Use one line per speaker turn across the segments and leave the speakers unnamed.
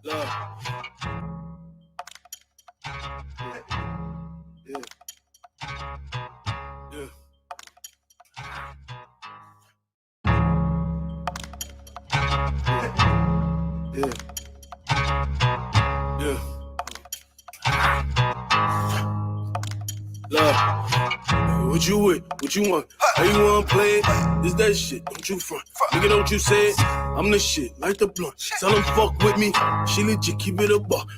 Love. Yeah. Yeah. Yeah. Yeah. Love. What you with? What you want? How you wanna play it? This that shit, don't you front. Nigga, don't you say it. I'm the shit, like the blunt. Tell them fuck with me. She legit, keep it a buck.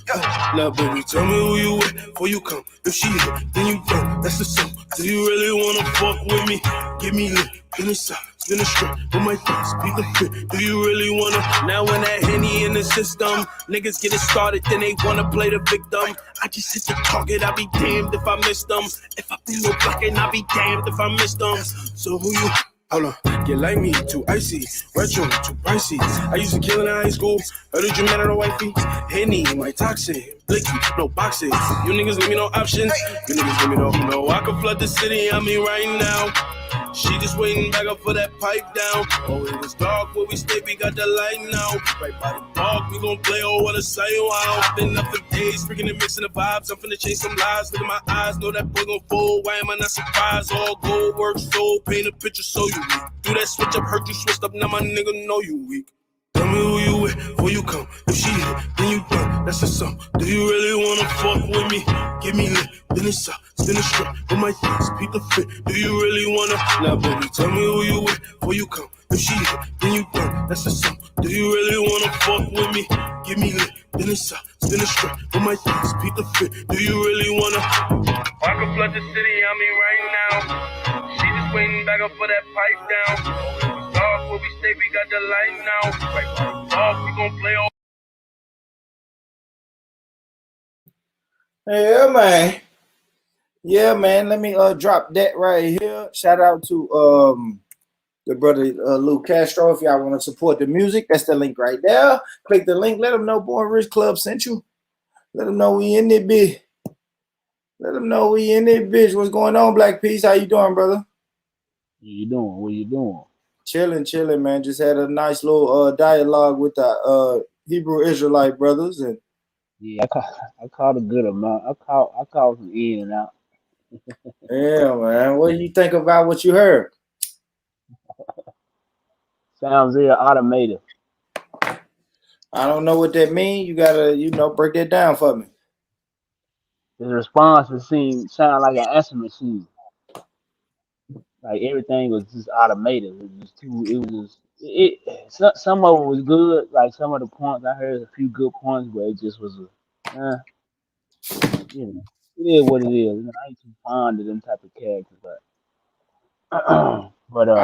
Now, baby, tell me who you with before you come. If she hit, then you don't. That's the song. Do you really wanna fuck with me? Give me lit, in the south. Spin a strip with my thoughts, beat the fit. Do you really wanna? Now when that Henny in the system, niggas get it started, then they wanna play the victim. I just hit the target, I'll be damned if I miss them. If I be no blocking, I'll be damned if I miss them. So who you? Hold on, get like me, too icy, retro, too pricey. I used to kill in high school, heard that you met at a wifey. Henny, my toxic, blicky, no boxing. You niggas give me no options, you niggas give me no. I can flood the city, I mean right now. She just waiting back up for that pipe down. Oh, it was dark where we stay, we got the light now. Right by the park, we gon' play, oh, what a sight, wow. Been up for days, freaking and mixing the vibes. I'm finna chase some lies, look at my eyes, know that boy gon' fold. Why am I not surprised? All gold work, soul, paint a picture so you weak. Do that switch up, hurt you switched up, now my nigga know you weak. Tell me who you with before you come. If she hit, then you done. That's a song. Do you really wanna fuck with me? Give me lit, then it's up. Spin a strip with my thoughts, beat the fit. Do you really wanna? Now, baby, tell me who you with before you come. If she hit, then you done. That's a song. Do you really wanna fuck with me? Give me lit, then it's up. Spin a strip with my thoughts, beat the fit. Do you really wanna? I can flood the city, I mean right now. She just waiting back up for that pipe down. Where we stay, we got the light now. Right off, we gon' play all.
Yeah, man. Yeah, man. Let me drop that right here. Shout out to the brother Lou Castro. If y'all want to support the music, that's the link right there. Click the link. Let them know Born Rich Club sent you. Let them know we in there, bitch. Let them know we in there, bitch. What's going on, Black Peace? How you doing, brother?
What you doing? What you doing?
Chilling, man. Just had a nice little dialogue with the Hebrew Israelite brothers, and
yeah, I caught a good amount. I caught some in and out.
yeah, man. What do you think about what you heard?
Sounds real automated.
I don't know what that means. You gotta, break that down for me.
The response sound like an answer machine. Like everything was just automated. It was too. It was just some of it was good. Like some of the points I heard a few good points, but it just was it is what it is. I ain't too fond of them type of characters, but
I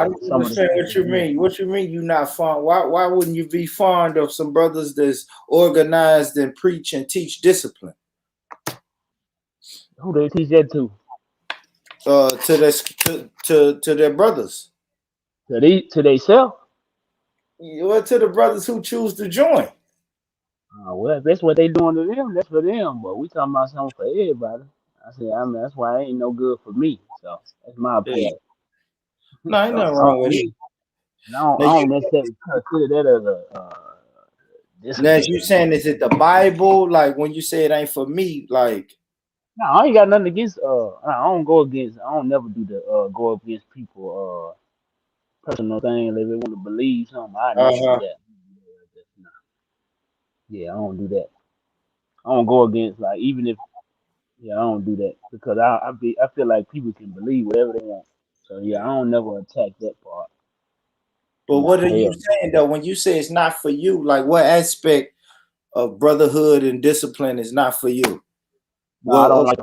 don't
some of the
understand
stuff
what
was
you
good.
mean. What you mean you not fond? Why wouldn't you be fond of some brothers that's organized and preach and teach discipline?
Who they teach that to?
To their brothers.
To they self?
Well, to the brothers who choose to join.
Well, if that's what they doing to them, that's for them. But we talking about something for everybody. I mean, that's why it ain't no good for me. So that's my
Yeah.
opinion.
No, ain't
So
nothing wrong with it.
I don't necessarily consider that as
Now,
discipline.
you saying is it the Bible? Like when you say it ain't for me, like
No, I ain't got nothing against. I don't go against. I don't never do the go against people personal thing. If they want to believe something, I never do that. No. Yeah, I don't do that. I don't go against even if I don't do that because I feel like people can believe whatever they want. So yeah, I don't never attack that part.
But
Nah,
what are you
hell.
saying though? When you say it's not for you, like what aspect of brotherhood and discipline is not for you?
No, I don't
Well,
like.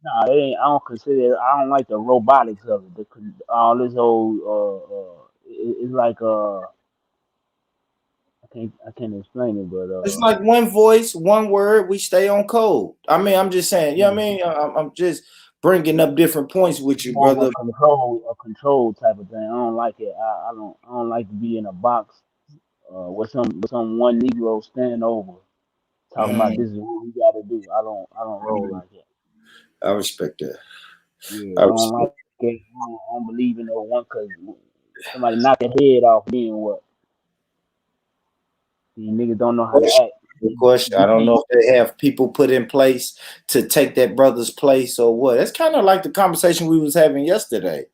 Nah, they ain't, I don't consider. I don't like the robotics of it. All this whole. It's like I can't explain it, but
it's like one voice, one word. We stay on code. I mean, I'm just saying. You know what I mean? I'm just bringing up different points with you,
more of
brother.
a control type of thing. I don't like it. I don't like to be in a box with some one Negro standing over talking about this is what we got to do. I don't roll like that.
I respect that.
Yeah,
I
I don't
respect.
like it. I don't believe in no one because somebody knock their head off. Then what? These niggas don't know how to act.
Good question. I don't know if they have people put in place to take that brother's place or what. It's kind of like the conversation we was having yesterday.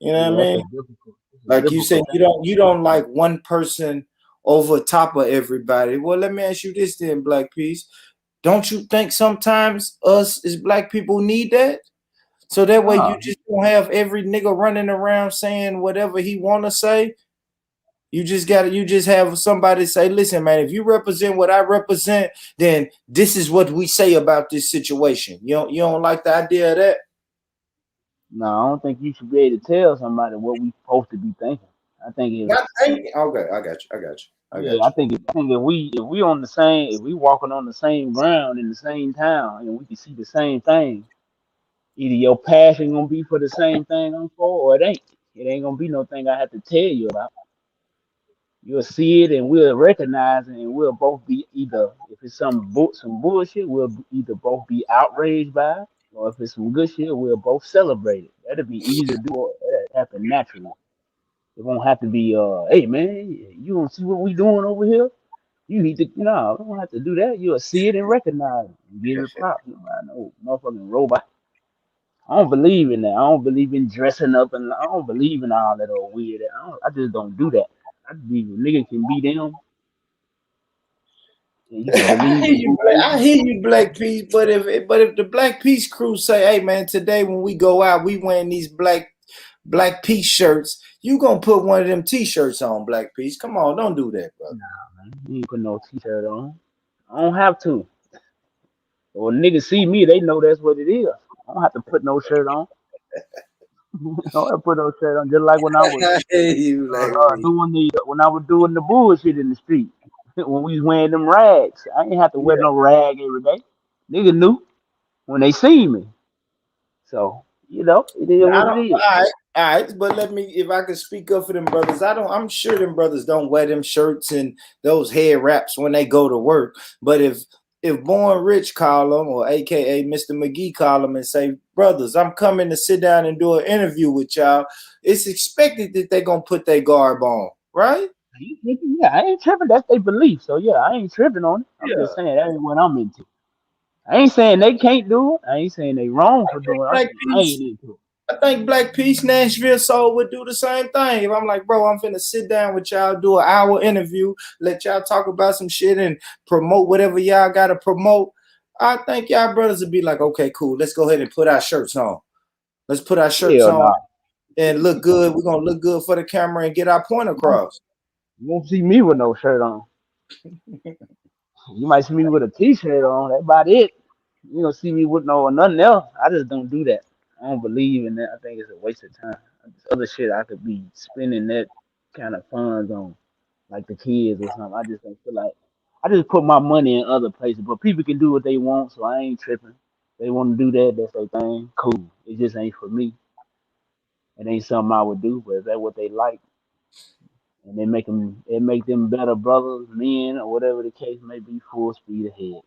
You know what I mean? Like you said, you don't like one person over top of everybody. Well, let me ask you this then, Black Peace. Don't you think sometimes us as Black people need that? So that way you just don't have every nigga running around saying whatever he want to say. You just have somebody say, listen, man, if you represent what I represent, then this is what we say about this situation. You don't like the idea of that?
No, I don't think you should be able to tell somebody what we supposed to be thinking. I think
Not thinking. Okay, I got you.
I think if we on the same, if we walking on the same ground in the same town and we can see the same thing, either your passion gonna be for the same thing I'm for, or it ain't. It ain't gonna be no thing I have to tell you about. You'll see it and we'll recognize it, and we'll both be either, if it's some bullshit, we'll either both be outraged by it, or if it's some good shit, we'll both celebrate it. That'll be easy to do. That'll happen naturally. It won't have to be, hey man, you don't see what we doing over here? You need to, no, I don't have to do that. You'll see it and recognize it and give it props. I know, motherfucking robot. I don't believe in that. I don't believe in dressing up, and I don't believe in all that old weird. I just don't do that. I believe a nigga can be them, and you can believe in who they
I hear you, Black Peace. But if the Black Peace crew say, hey man, today when we go out, we wearing these Black Peace shirts, you gonna put one of them t-shirts on, Black Peace. Come on, don't do that, brother.
Nah, man, you ain't put no t-shirt on. I don't have to. Or niggas see me, they know that's what it is. I don't have to put no shirt on. I don't have to put no shirt on. Just like when I was
I hear you, Black Peace.
when I was doing the bullshit in the street, when we was wearing them rags, I ain't have to wear no rag every day. Nigga knew when they see me. So it is what it is.
All right, but let me, if I could speak up for them brothers, I'm sure them brothers don't wear them shirts and those head wraps when they go to work. But if Born Rich call them, or AKA Mr. McGee call them and say, brothers, I'm coming to sit down and do an interview with y'all, it's expected that they're gonna put their garb on, right?
Yeah, I ain't tripping. That's their belief. So yeah, I ain't tripping on it. I'm just saying that ain't what I'm into. I ain't saying they can't do it. I ain't saying they wrong for doing it. I ain't into it.
I think Black Peace Nashville Soul would do the same thing. If I'm like, bro, I'm finna sit down with y'all, do an hour interview, let y'all talk about some shit and promote whatever y'all gotta promote, I think y'all brothers would be like, okay, cool, let's go ahead and put our shirts on. Let's put our shirts on and look good. We're gonna look good for the camera and get our point across.
You won't see me with no shirt on. You might see me with a t-shirt on. That's about it. You don't see me with nothing else. I just don't do that. I don't believe in that. I think it's a waste of time. There's other shit I could be spending that kind of funds on, like the kids or something. I just don't feel like. I just put my money in other places. But people can do what they want, so I ain't tripping. They want to do that. That's their thing. Cool. It just ain't for me. It ain't something I would do. But if that's what they like, and it make them better brothers, men, or whatever the case may be, full speed ahead.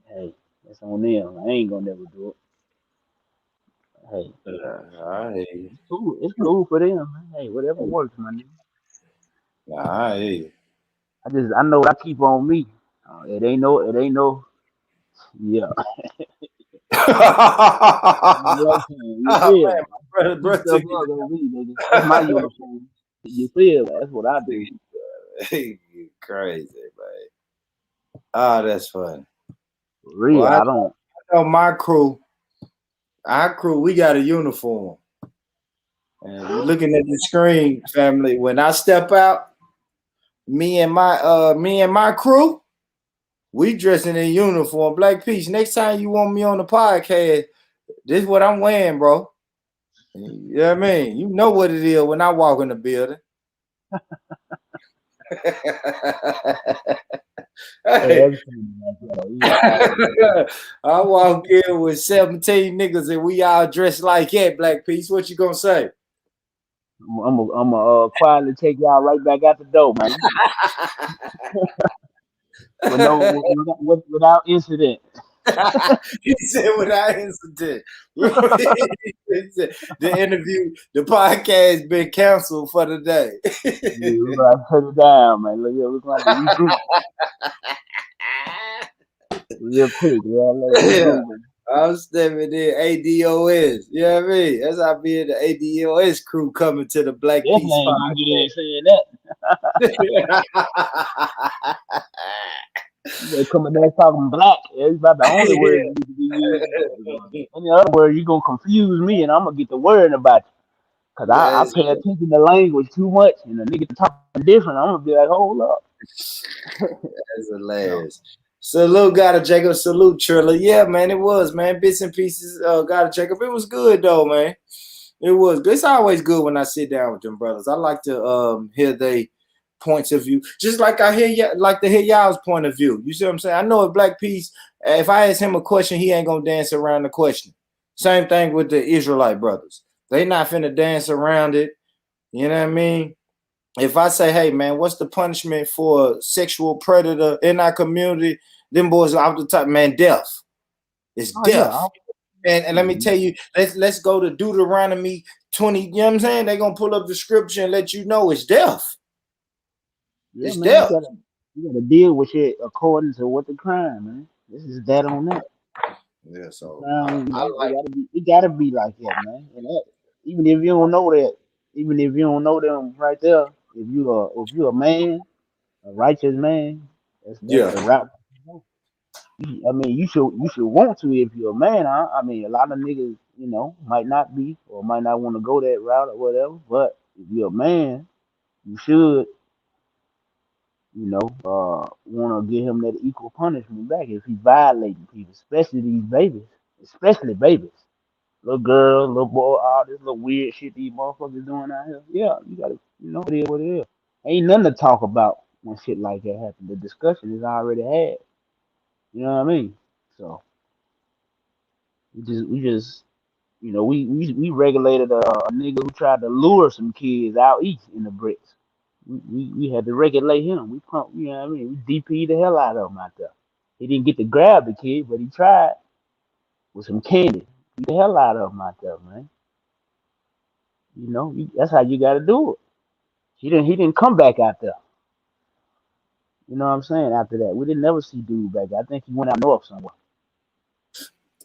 Hey, that's on them. I ain't gonna never do it. Hey, it's cool. It's cool for them, man. Hey, whatever works, my nigga.
I hear you.
I know what I keep on me. It ain't no. Yeah. You feel? Keep stuff up on me, nigga. That's my uniform. You feel? That's what I do.
You crazy, man. Oh, that's fun.
For real, well, I don't.
I know my crew. Our crew, we got a uniform. And you're looking at the screen, family. When I step out, me and my crew, we dressing in uniform. Black Peace. Next time you want me on the podcast, this is what I'm wearing, bro. You know what I mean? You know what it is when I walk in the building. Hey. I walk in with 17 niggas and we all dressed like that, Black Peace. What you gonna say?
I'm gonna quietly take y'all right back out the door, man. Without incident.
He said without incident. The interview, the podcast been canceled for the day.
Yeah, we gotta put it down, man. Look, we're gonna regroup. Real quick, yeah. Let's
Yeah.
go, man.
I'm stepping in ADOS. You know what I mean? That's how be in the ADOS crew coming to the Black
Definitely
Peace
ain't gonna get in
Podcast.
saying that. You better come in there talking black. It's about the only word you need to be using. Any other word, you gonna confuse me, and I'm gonna get to worrying about you. Cause I
That's
pay attention to language too much, and the nigga talking different. I'm gonna be like, hold up. So,
hilarious. Salute, got a Jacob. Salute, Triller. Yeah, man, it was, man. Bits and pieces, got a Jacob. It was good, though, man. It was good. It's always good when I sit down with them brothers. I like to hear their points of view, just like I like to hear y'all's point of view. You see what I'm saying? I know at Black Peace, if I ask him a question, he ain't gonna dance around the question. Same thing with the Israelite brothers. They not finna dance around it. You know what I mean? If I say, hey man, what's the punishment for a sexual predator in our community? Them boys off the top, man, death. It's
oh yeah,
death. And let me tell you, let's go to Deuteronomy 20. You know what I'm saying? They're gonna pull up the scripture and let you know it's death.
yeah,
It's
man.
death.
You gotta deal with it according to what the crime, man. This is that on that.
Yeah, so
Crime,
I like
it gotta be like that, man. And that, even if you don't know that, even if you don't know them right there, if you a man, a righteous man, that's
yeah.
the route. I mean, you should want to if you're a man. Huh? I mean, a lot of niggas, might not be or might not want to go that route or whatever. But if you're a man, you should, want to give him that equal punishment back if he violating people, especially these babies, especially babies, little girls, little boy, all this little weird shit these motherfuckers doing out here. Yeah, you gotta, it is what it is. Ain't nothing to talk about when shit like that happen. The discussion is already had. You know what I mean? So we just we regulated a nigga who tried to lure some kids out east in the bricks. We had to regulate him. We pump, you know what I mean? We DP the hell out of him out there. He didn't get to grab the kid, but he tried with some candy. Beat the hell out of him out there, man. That's how you got to do it. He didn't come back out there. You know what I'm saying? After that, we didn't never see dude back there. I think he went out north somewhere.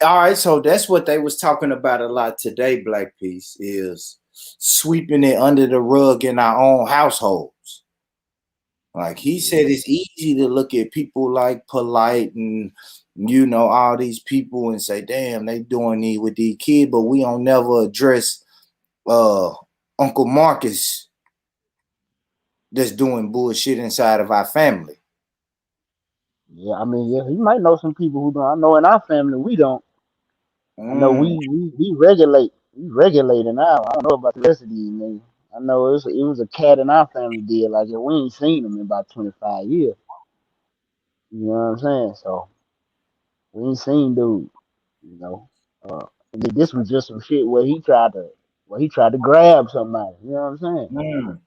All right, so that's what they was talking about a lot today, Black Peace, is sweeping it under the rug in our own households. Like he said, it's easy to look at people like Polite and all these people and say, "Damn, they doing these with these kids," but we don't never address uh Uncle Marcus that's doing bullshit inside of our family.
Yeah, I mean, yeah, he might know some people who don't. I know in our family we don't. I know
Mm.
we regulate. We regulating now. I don't know about the rest of these niggas. I know it was a cat in our family did like it. We ain't seen him in about 25 years. You know what I'm saying? So we ain't seen dude. You know, and then this was just some shit where he tried to grab somebody. You know what I'm saying?
Mm.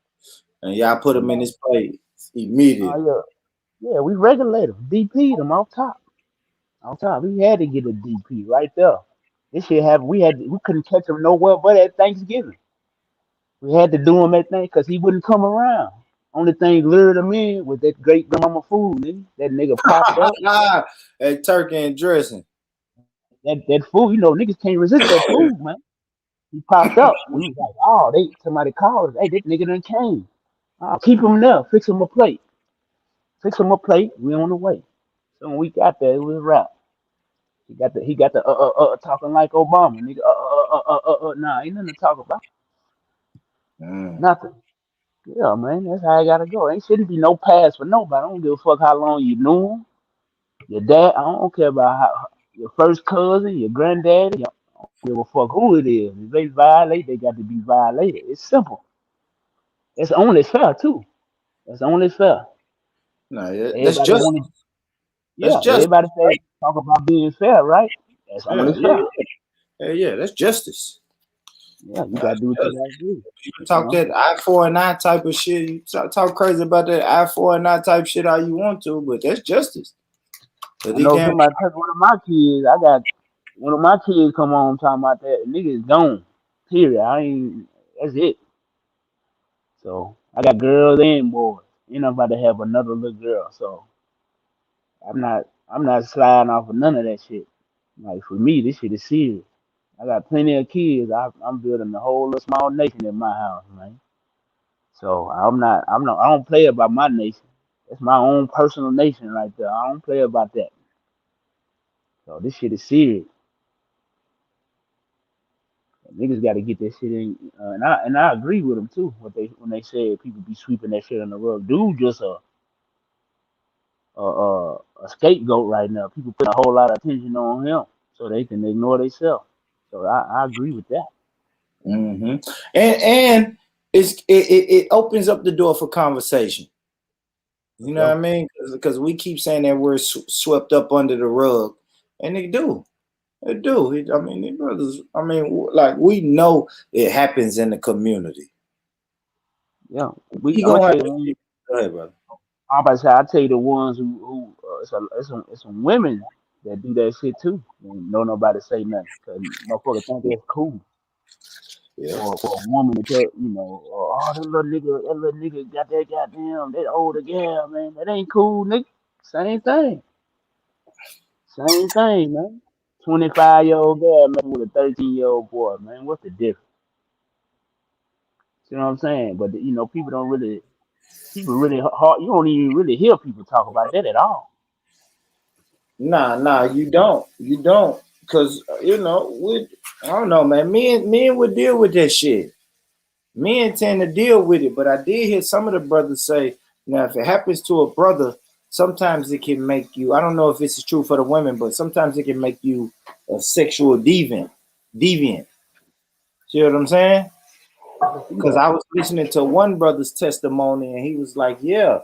And y'all put
You
him in
know?
his place immediately.
Oh yeah, we regulate him, DP'd him off top. Off top, we had to get a DP right there. This shit happened. We couldn't catch him nowhere but at Thanksgiving. We had to do him that thing because he wouldn't come around. Only thing lured him in was that great grandmama food, nigga. That nigga popped up.
And turkey and dressing.
That food, niggas can't resist that food, man. He popped up. We was like, oh, somebody called us. Hey, this nigga done came. Keep him there. Fix him a plate. Fix him a plate. We on the way. So when we got there, it was a wrap. He got the talking like Obama, nigga. Nah, ain't nothing to talk about.
Mm.
Nothing. Yeah, man, that's how I gotta go. Ain't shouldn't be no pass for nobody. I don't give a fuck how long you knew him. Your dad, I don't care about your first cousin, your granddaddy. I don't give a fuck who it is. If they violate, they got to be violated. It's simple. It's only fair too. That's only fair.
No, that's
Everybody
just
wanted,
that's
yeah.
just
Everybody say
right.
talk about being fair, right? That's
Yeah,
only
yeah,
fair.
yeah, that's justice.
Yeah, you gotta
That's
do what you
justice.
gotta do.
You can
You
talk
know.
that I for and I type of shit. You talk crazy about that I for and I type shit all you want to, but that's justice. But
I
he
know if
can't.
somebody touch one of my kids, I got one of my kids come on talking about that. Nigga is gone. Period. I ain't. That's it. So I got girls and boys. I'm about to have another little girl. So I'm not sliding off of none of that shit. Like for me, this shit is serious. I got plenty of kids. I'm building a whole little small nation in my house, man. So I don't play about my nation. It's my own personal nation right there. I don't play about that. So this shit is serious. Niggas got to get that shit in, and I agree with them too. When they said people be sweeping that shit on the rug, dude, just a scapegoat right now. People put a whole lot of attention on him so they can ignore themselves. So I agree with that.
Mm-hmm. And it opens up the door for conversation. You know what I mean? Because we keep saying that we're swept up under the rug, and they do. They do. I mean, the brothers. I mean, like we know it happens in the community.
Yeah,
I'm gonna go ahead, brother.
I'm about to say, I tell you the ones who it's some women that do that shit too. And don't nobody say nothing because motherfuckers think it's cool.
Yeah.
For a woman to tell, oh, that little nigga got that goddamn, that older gal, man. That ain't cool, nigga. Same thing. Same thing, man. 25-year-old girl, man, with a 13-year-old boy, man. What's the difference? You know what I'm saying? But, people really hard. You don't even really hear people talk about that at all.
Nah, you don't. You don't. Because, I don't know, man. Men would deal with that shit. Men tend to deal with it. But I did hear some of the brothers say, now, if it happens to a brother, sometimes it can make you, I don't know if this is true for the women, but sometimes it can make you a sexual deviant. See what I'm saying? Because I was listening to one brother's testimony and he was like, yeah,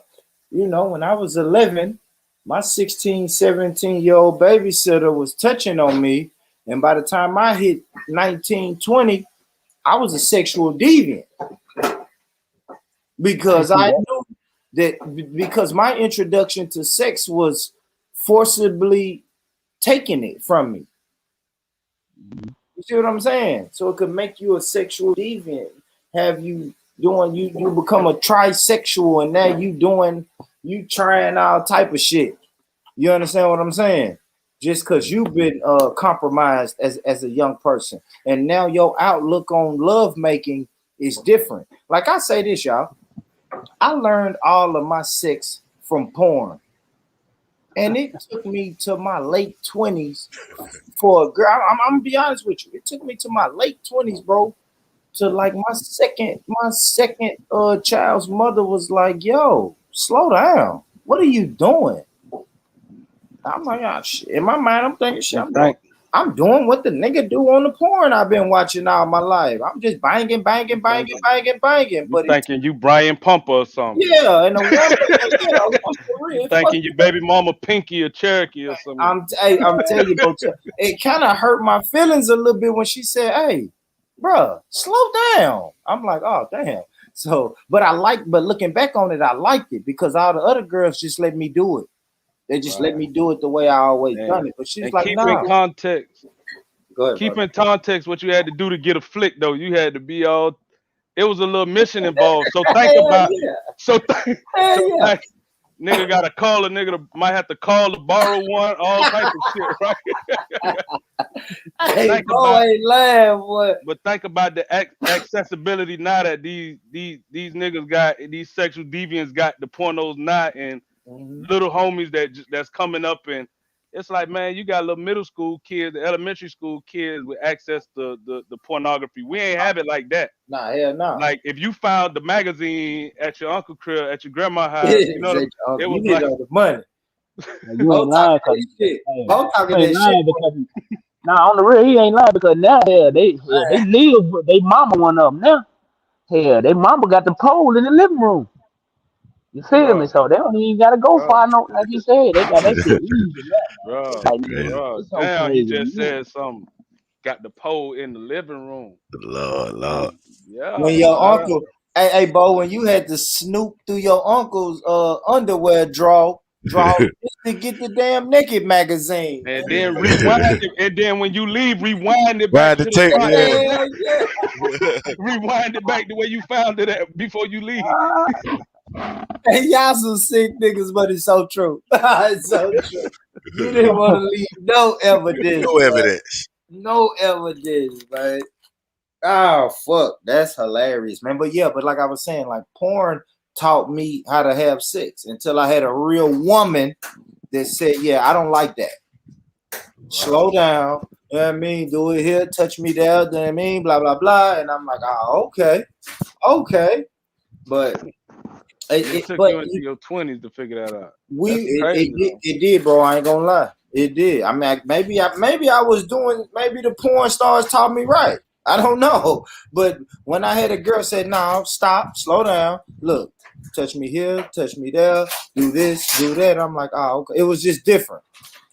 when I was 11, my 16, 17-year-old babysitter was touching on me. And by the time I hit 19, 20, I was a sexual deviant. Because I knew that because my introduction to sex was forcibly taking it from me. You see what I'm saying? So it could make you a sexual deviant, have you doing you become a trisexual, and now you trying all type of shit. You understand what I'm saying? Just because you've been compromised as a young person, and now your outlook on love making is different. Like I say this, y'all, I learned all of my sex from porn, and it took me to my late 20s for a girl. I'm gonna be honest with you. It took me to my late 20s, bro, to like my second child's mother was like, yo, slow down. What are you doing? I'm like, oh, shit. In my mind, I'm thinking, shit, I'm doing what the nigga do on the porn I've been watching all my life. I'm just banging. But
you thinking you Brian Pumper or something.
Yeah, and a woman,
you thinking your baby mama Pinky or Cherokee or something.
I'm telling you, bro, it kind of hurt my feelings a little bit when she said, hey, bro, slow down. I'm like, oh, damn. So, but looking back on it, I liked it because all the other girls just let me do it. They just let me do it the way I always done it. But she's like,
keep
nah.
in context.
Go ahead,
keep in context what you had to do to get a flick, though. You had to be all. It was a little mission involved. So think about. Nigga got to call a nigga. Might have to call to borrow one. All type of shit, right? But think about the accessibility now that these niggas got, these sexual deviants got the pornos now, and little homies that's coming up, and it's like, man, you got little middle school kids, the elementary school kids with access to the pornography. We ain't have it like that.
Nah, hell no.
Like if you found the magazine at your uncle crib, at your grandma's house, you know, it was like
the money.
You ain't lying because nah, on the real, he ain't lying because now they live with they mama one of them now. Hell, they mama got the pole in the living room. You feel me? So they don't even gotta go far. No, like you said, they got that shit easy now.
Bro, damn, he just said something. Got the pole in the living room.
Lord.
Yeah.
When your uncle, hey, Bo, when you had to snoop through your uncle's underwear drawer just to get the damn naked magazine,
and then rewind it, and then when you leave, rewind it back to the tape.
Yeah.
Rewind it back the way you found it at before you leave.
Hey, y'all some sick niggas, but it's so true. It's so true. You didn't want to leave no evidence.
No evidence.
No evidence, man. Oh fuck, that's hilarious, man. But yeah, but like I was saying, like porn taught me how to have sex until I had a real woman that said, "Yeah, I don't like that. Slow down." You know what I mean? Do it here, touch me there. You know what I mean? Blah blah blah. And I'm like, oh, okay. But
It took you into your 20s to figure that out.
It did, bro. I ain't gonna lie. It did. I mean, maybe I was doing. Maybe the porn stars taught me right. I don't know. But when I had a girl say, "No, stop, slow down. Look, touch me here, touch me there. Do this, do that." I'm like, oh, okay. It was just different.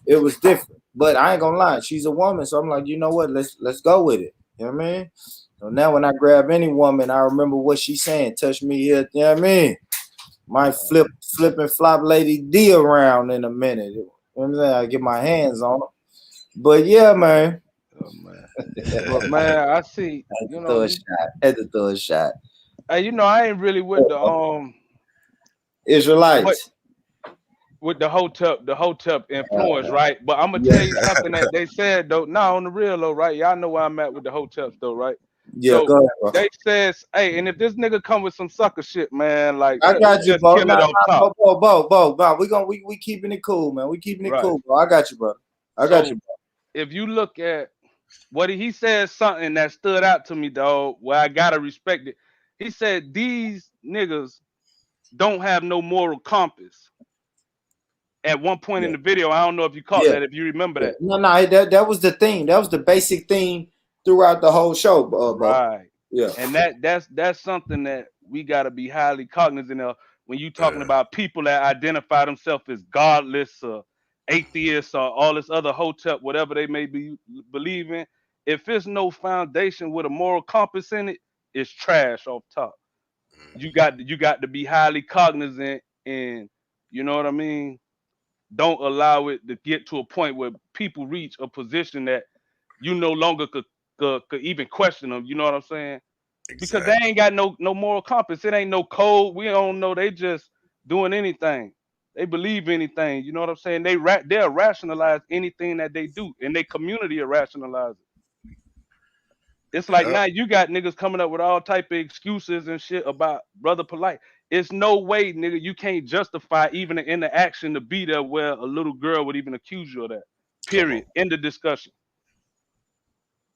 It was different. But I ain't gonna lie. She's a woman, so I'm like, you know what? Let's go with it. You know what I mean? So now when I grab any woman, I remember what she's saying. Touch me here. You know what I mean? Might flip and flop Lady D around in a minute. You know what I'm saying? I get my hands on her. But yeah, man.
Oh man. But man, I see. You know,
Had to throw a shot.
Hey, you know, I ain't really with the
Israelites.
With the hotep influence, right? But I'm gonna tell you something that they said though. No, on the real though, right? Y'all know where I'm at with the hoteps though, right?
Yeah,
so
go ahead, bro.
they says, hey, and if this nigga come with some sucker shit, man, like
I got you, bro.
Bo.
We keeping it cool, man. We keeping it cool, bro. I got you, bro. I got you, bro.
If you look at what he said, something that stood out to me, dog, where I gotta respect it. He said these niggas don't have no moral compass. At one point in the video, I don't know if you caught that, if you remember that.
No, that was the theme. That was the basic theme throughout the whole show, bro.
Right. Yeah. And that's something that we gotta be highly cognizant of when you talking about people that identify themselves as godless or atheists or all this other hotep, whatever they may be believing. If it's no foundation with a moral compass in it, it's trash off top. You got to be highly cognizant, and you know what I mean. Don't allow it to get to a point where people reach a position that you no longer could even question them. You know what I'm saying? Exactly. Because they ain't got no moral compass. It ain't no code. We don't know. They just doing anything. They believe anything. You know what I'm saying? They'll rationalize anything that they do, and their community will rationalize it. It's like now you got niggas coming up with all type of excuses and shit about Brother Polite. It's no way, nigga, you can't justify even an interaction to be there where a little girl would even accuse you of that. Period. End of discussion.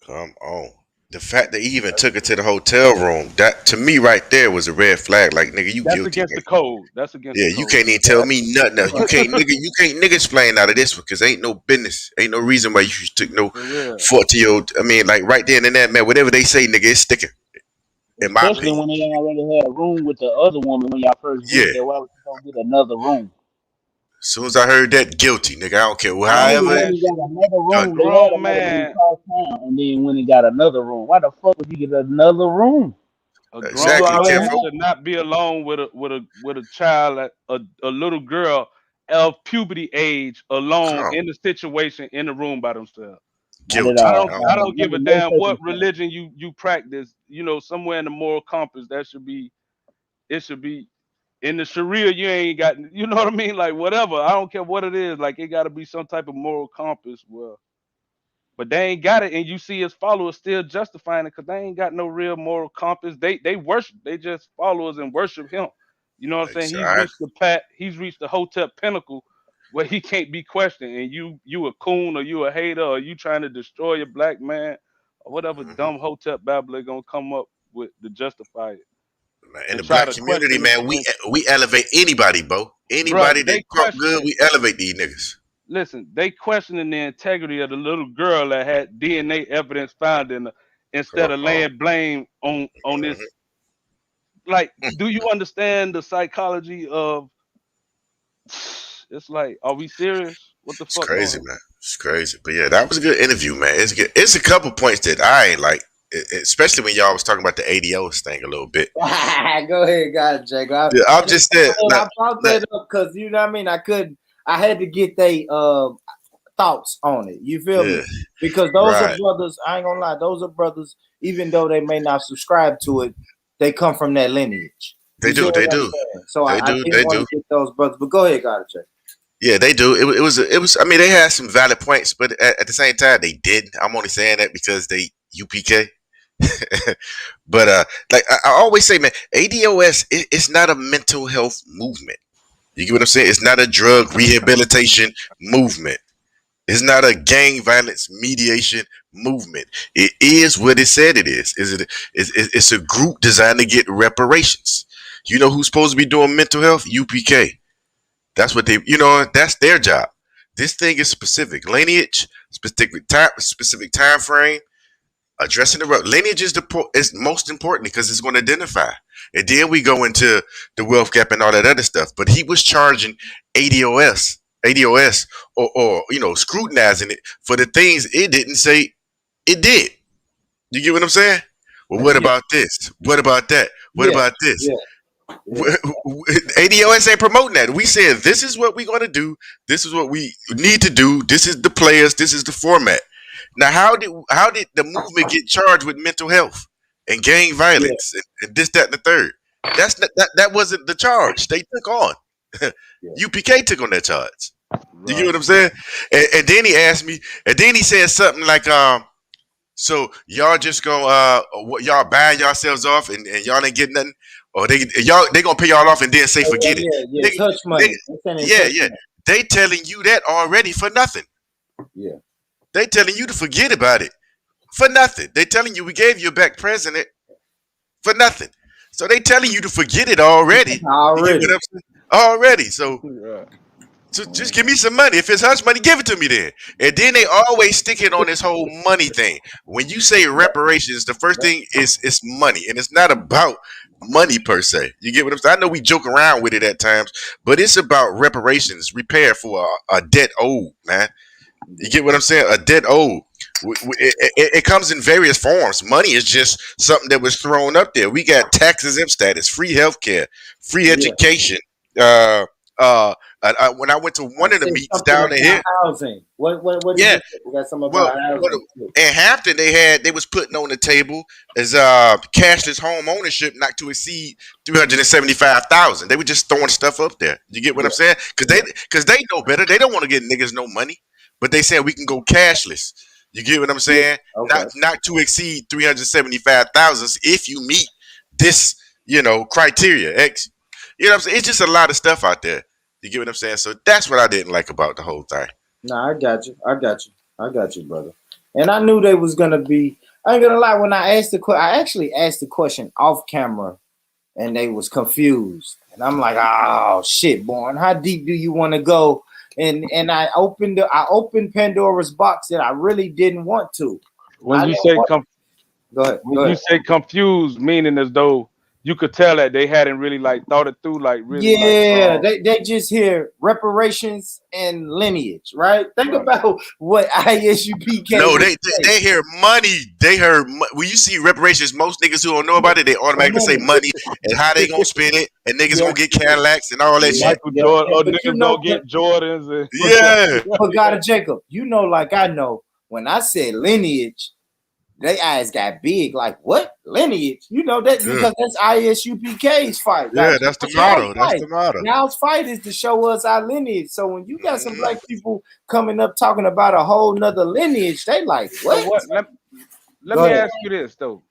Come on. The fact that he even took it to the hotel room, that to me right there was a red flag. Like, nigga, you guilty.
That's against the code. That's against the code.
You can't even tell me nothing else. You can't nigga explain out of this one because ain't no business. Ain't no reason why you took no 40-year-old. I mean, like right there and then, man, whatever they say, nigga, it's sticking.
Especially when they already had a room with the other woman when y'all first went there. Why would you go get another room?
As soon as I heard that, guilty, nigga. I don't care. Well, however,
got another room. They had another room, and then when he got another room, why the fuck would you get another room?
A grown man should not be alone with a child, a little girl of puberty age, alone in the situation in the room by themselves.
Guilty.
I don't give a damn what religion you practice. You know, somewhere in the moral compass it should be in the Sharia. You ain't got, you know what I mean? Like whatever. I don't care what it is. Like it got to be some type of moral compass. Well, but they ain't got it, and you see his followers still justifying it because they ain't got no real moral compass. They worship. They just followers and worship him. You know what I'm saying? He's reached the hotep pinnacle where he can't be questioned. And you a coon or you a hater or you trying to destroy a black man or whatever dumb hotep babbler gonna come up with to justify it.
In the black community, man, we elevate anybody, Bo. Anybody that talk good, we elevate these niggas.
Listen, they questioning the integrity of the little girl that had DNA evidence found in her instead of laying blame on this. Like, do you understand the psychology of? It's like, are we serious? What the fuck?
It's crazy, man. It's crazy. But yeah, that was a good interview, man. It's good. It's a couple points that I ain't like, especially when y'all was talking about the ADOs thing a little bit.
Go ahead, guys, Jake.
I'm just saying.
I brought that up because you know what I mean. I had to get they thoughts on it. You feel me? Because those are brothers. I ain't gonna lie. Those are brothers. Even though they may not subscribe to it, they come from that lineage.
They
You see
do.
what
They
I'm
do.
saying? So
They
I
do.
didn't
They
want
do.
to get those brothers, but go ahead, God, check.
Yeah, they do. It was. I mean, they had some valid points, but at the same time, they didn't. I'm only saying that because they UPK. But like I always say, man, ADOS it's not a mental health movement. You get what I'm saying? It's not a drug rehabilitation movement. It's not a gang violence mediation movement. It is what it said it is. It's a group designed to get reparations. You know who's supposed to be doing mental health? UPK. That's what they. That's their job. This thing is specific lineage, specific time frame. Addressing the lineage is most important because it's going to identify. And then we go into the wealth gap and all that other stuff. But he was charging ADOS, or scrutinizing it for the things it didn't say it did. You get what I'm saying? Well, what
Yeah,
about this? What about that? What
yeah,
about this?
yeah, yeah.
ADOS ain't promoting that. We said this is what we're going to do. This is what we need to do. This is the players. This is the format. Now, how did the movement get charged with mental health and gang
Yeah,
violence and this, that, and the third? That wasn't the charge they took on.
yeah.
UPK took on that charge. You get
Right.
what I'm saying? And then he asked me, and then he said something like, so y'all just gonna y'all buying yourselves off and y'all ain't getting nothing, or they gonna pay y'all off and then say
Oh,
forget it.
yeah.
Nigga,
Touch
nigga,
money. They're saying
yeah,
touch
yeah.
money.
They telling you that already for nothing.
Yeah,
They telling you to forget about it for nothing. They telling you we gave you a back president for nothing. So they telling you to forget it already. You get
already.
what I'm saying? Already. So
Right.
just give me some money. If it's hush money, give it to me then. And then they always stick it on this whole money thing. When you say reparations, the first thing is it's money, and it's not about money per se. You get what I'm saying? I know we joke around with it at times, but it's about reparations, repair for a debt owed, man. You get what I'm saying? A debt owed. It comes in various forms. Money is just something that was thrown up there. We got tax exempt status, free healthcare, free
Yeah.
education. Uh, when I went to
I
one of the
said
meetings
something
down
about
here,
housing. What did
yeah.
you say? We got something
Well,
about housing too.
in Hampton, they was putting on the table as cashless home ownership not to exceed 375,000. They were just throwing stuff up there. You get what
Yeah,
I'm saying?
yeah.
Because they know better. They don't want to get niggas no money, but they said we can go cashless. You get what I'm
Yeah.
saying?
Okay.
Not to exceed 375,000 if you meet this criteria X. You know what I'm saying? It's just a lot of stuff out there. You get what I'm saying? So that's what I didn't like about the whole thing.
Nah, I got you. I got you, brother. And I knew they was gonna be. I ain't gonna lie. When I asked I actually asked the question off camera, and they was confused. And I'm like, oh shit, Born. How deep do you want to go? And I opened Pandora's box that I really didn't want to.
When
I
you
didn't
say
want. Go ahead.
when
Go
you
ahead.
say confused, meaning as though you could tell that they hadn't really like thought it through, like really like
Yeah, they just hear reparations and lineage, right? Think
right.
about what ISUPK
No,
would say.
they hear money. They heard when you see reparations. Most niggas who don't know about it, they automatically say
Money.
money and how they gonna spend it, and niggas
Yeah,
gonna get Cadillacs and all that
yeah,
shit.
Michael
yeah,
Jordan,
yeah.
or
But you
niggas
know,
gonna get Jordans and
Yeah,
but God of Jacob, you know, like I know, when I said lineage, they eyes got big. Like what lineage? You know that
mm,
because that's ISUPK's fight.
yeah.
Like
That's the
what's y'all's
motto. That's
fight?
the motto.
Y'all's fight is to show us our lineage. So when you got some
Mhm.
black people coming up talking about a whole nother lineage, they like
so
what?
what? Let
Go
me
ahead.
ask you this though.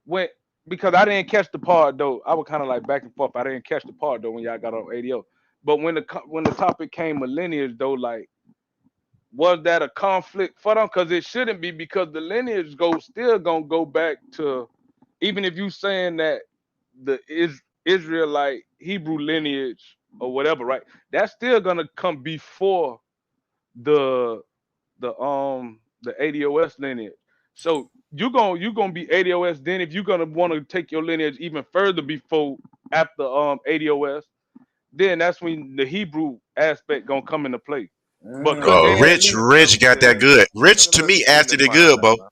When because I didn't catch the part though, I was kind of like back and forth. I didn't catch the part though when y'all got on ADO. But when the topic came of lineage though, like was that a conflict for them? Because it shouldn't be because the lineage still gonna go back to even if you saying that the Israelite Hebrew lineage or whatever, right? That's still gonna come before the the ADOS lineage. So you gonna be ADOS then if you're gonna want to take your lineage even further before after ADOS, then that's when the Hebrew aspect gonna come into play. But could
Mm.
they at
Rich,
least
Rich got that good. Rich to me
let me
answered it
find
good,
out,
Bo.
man.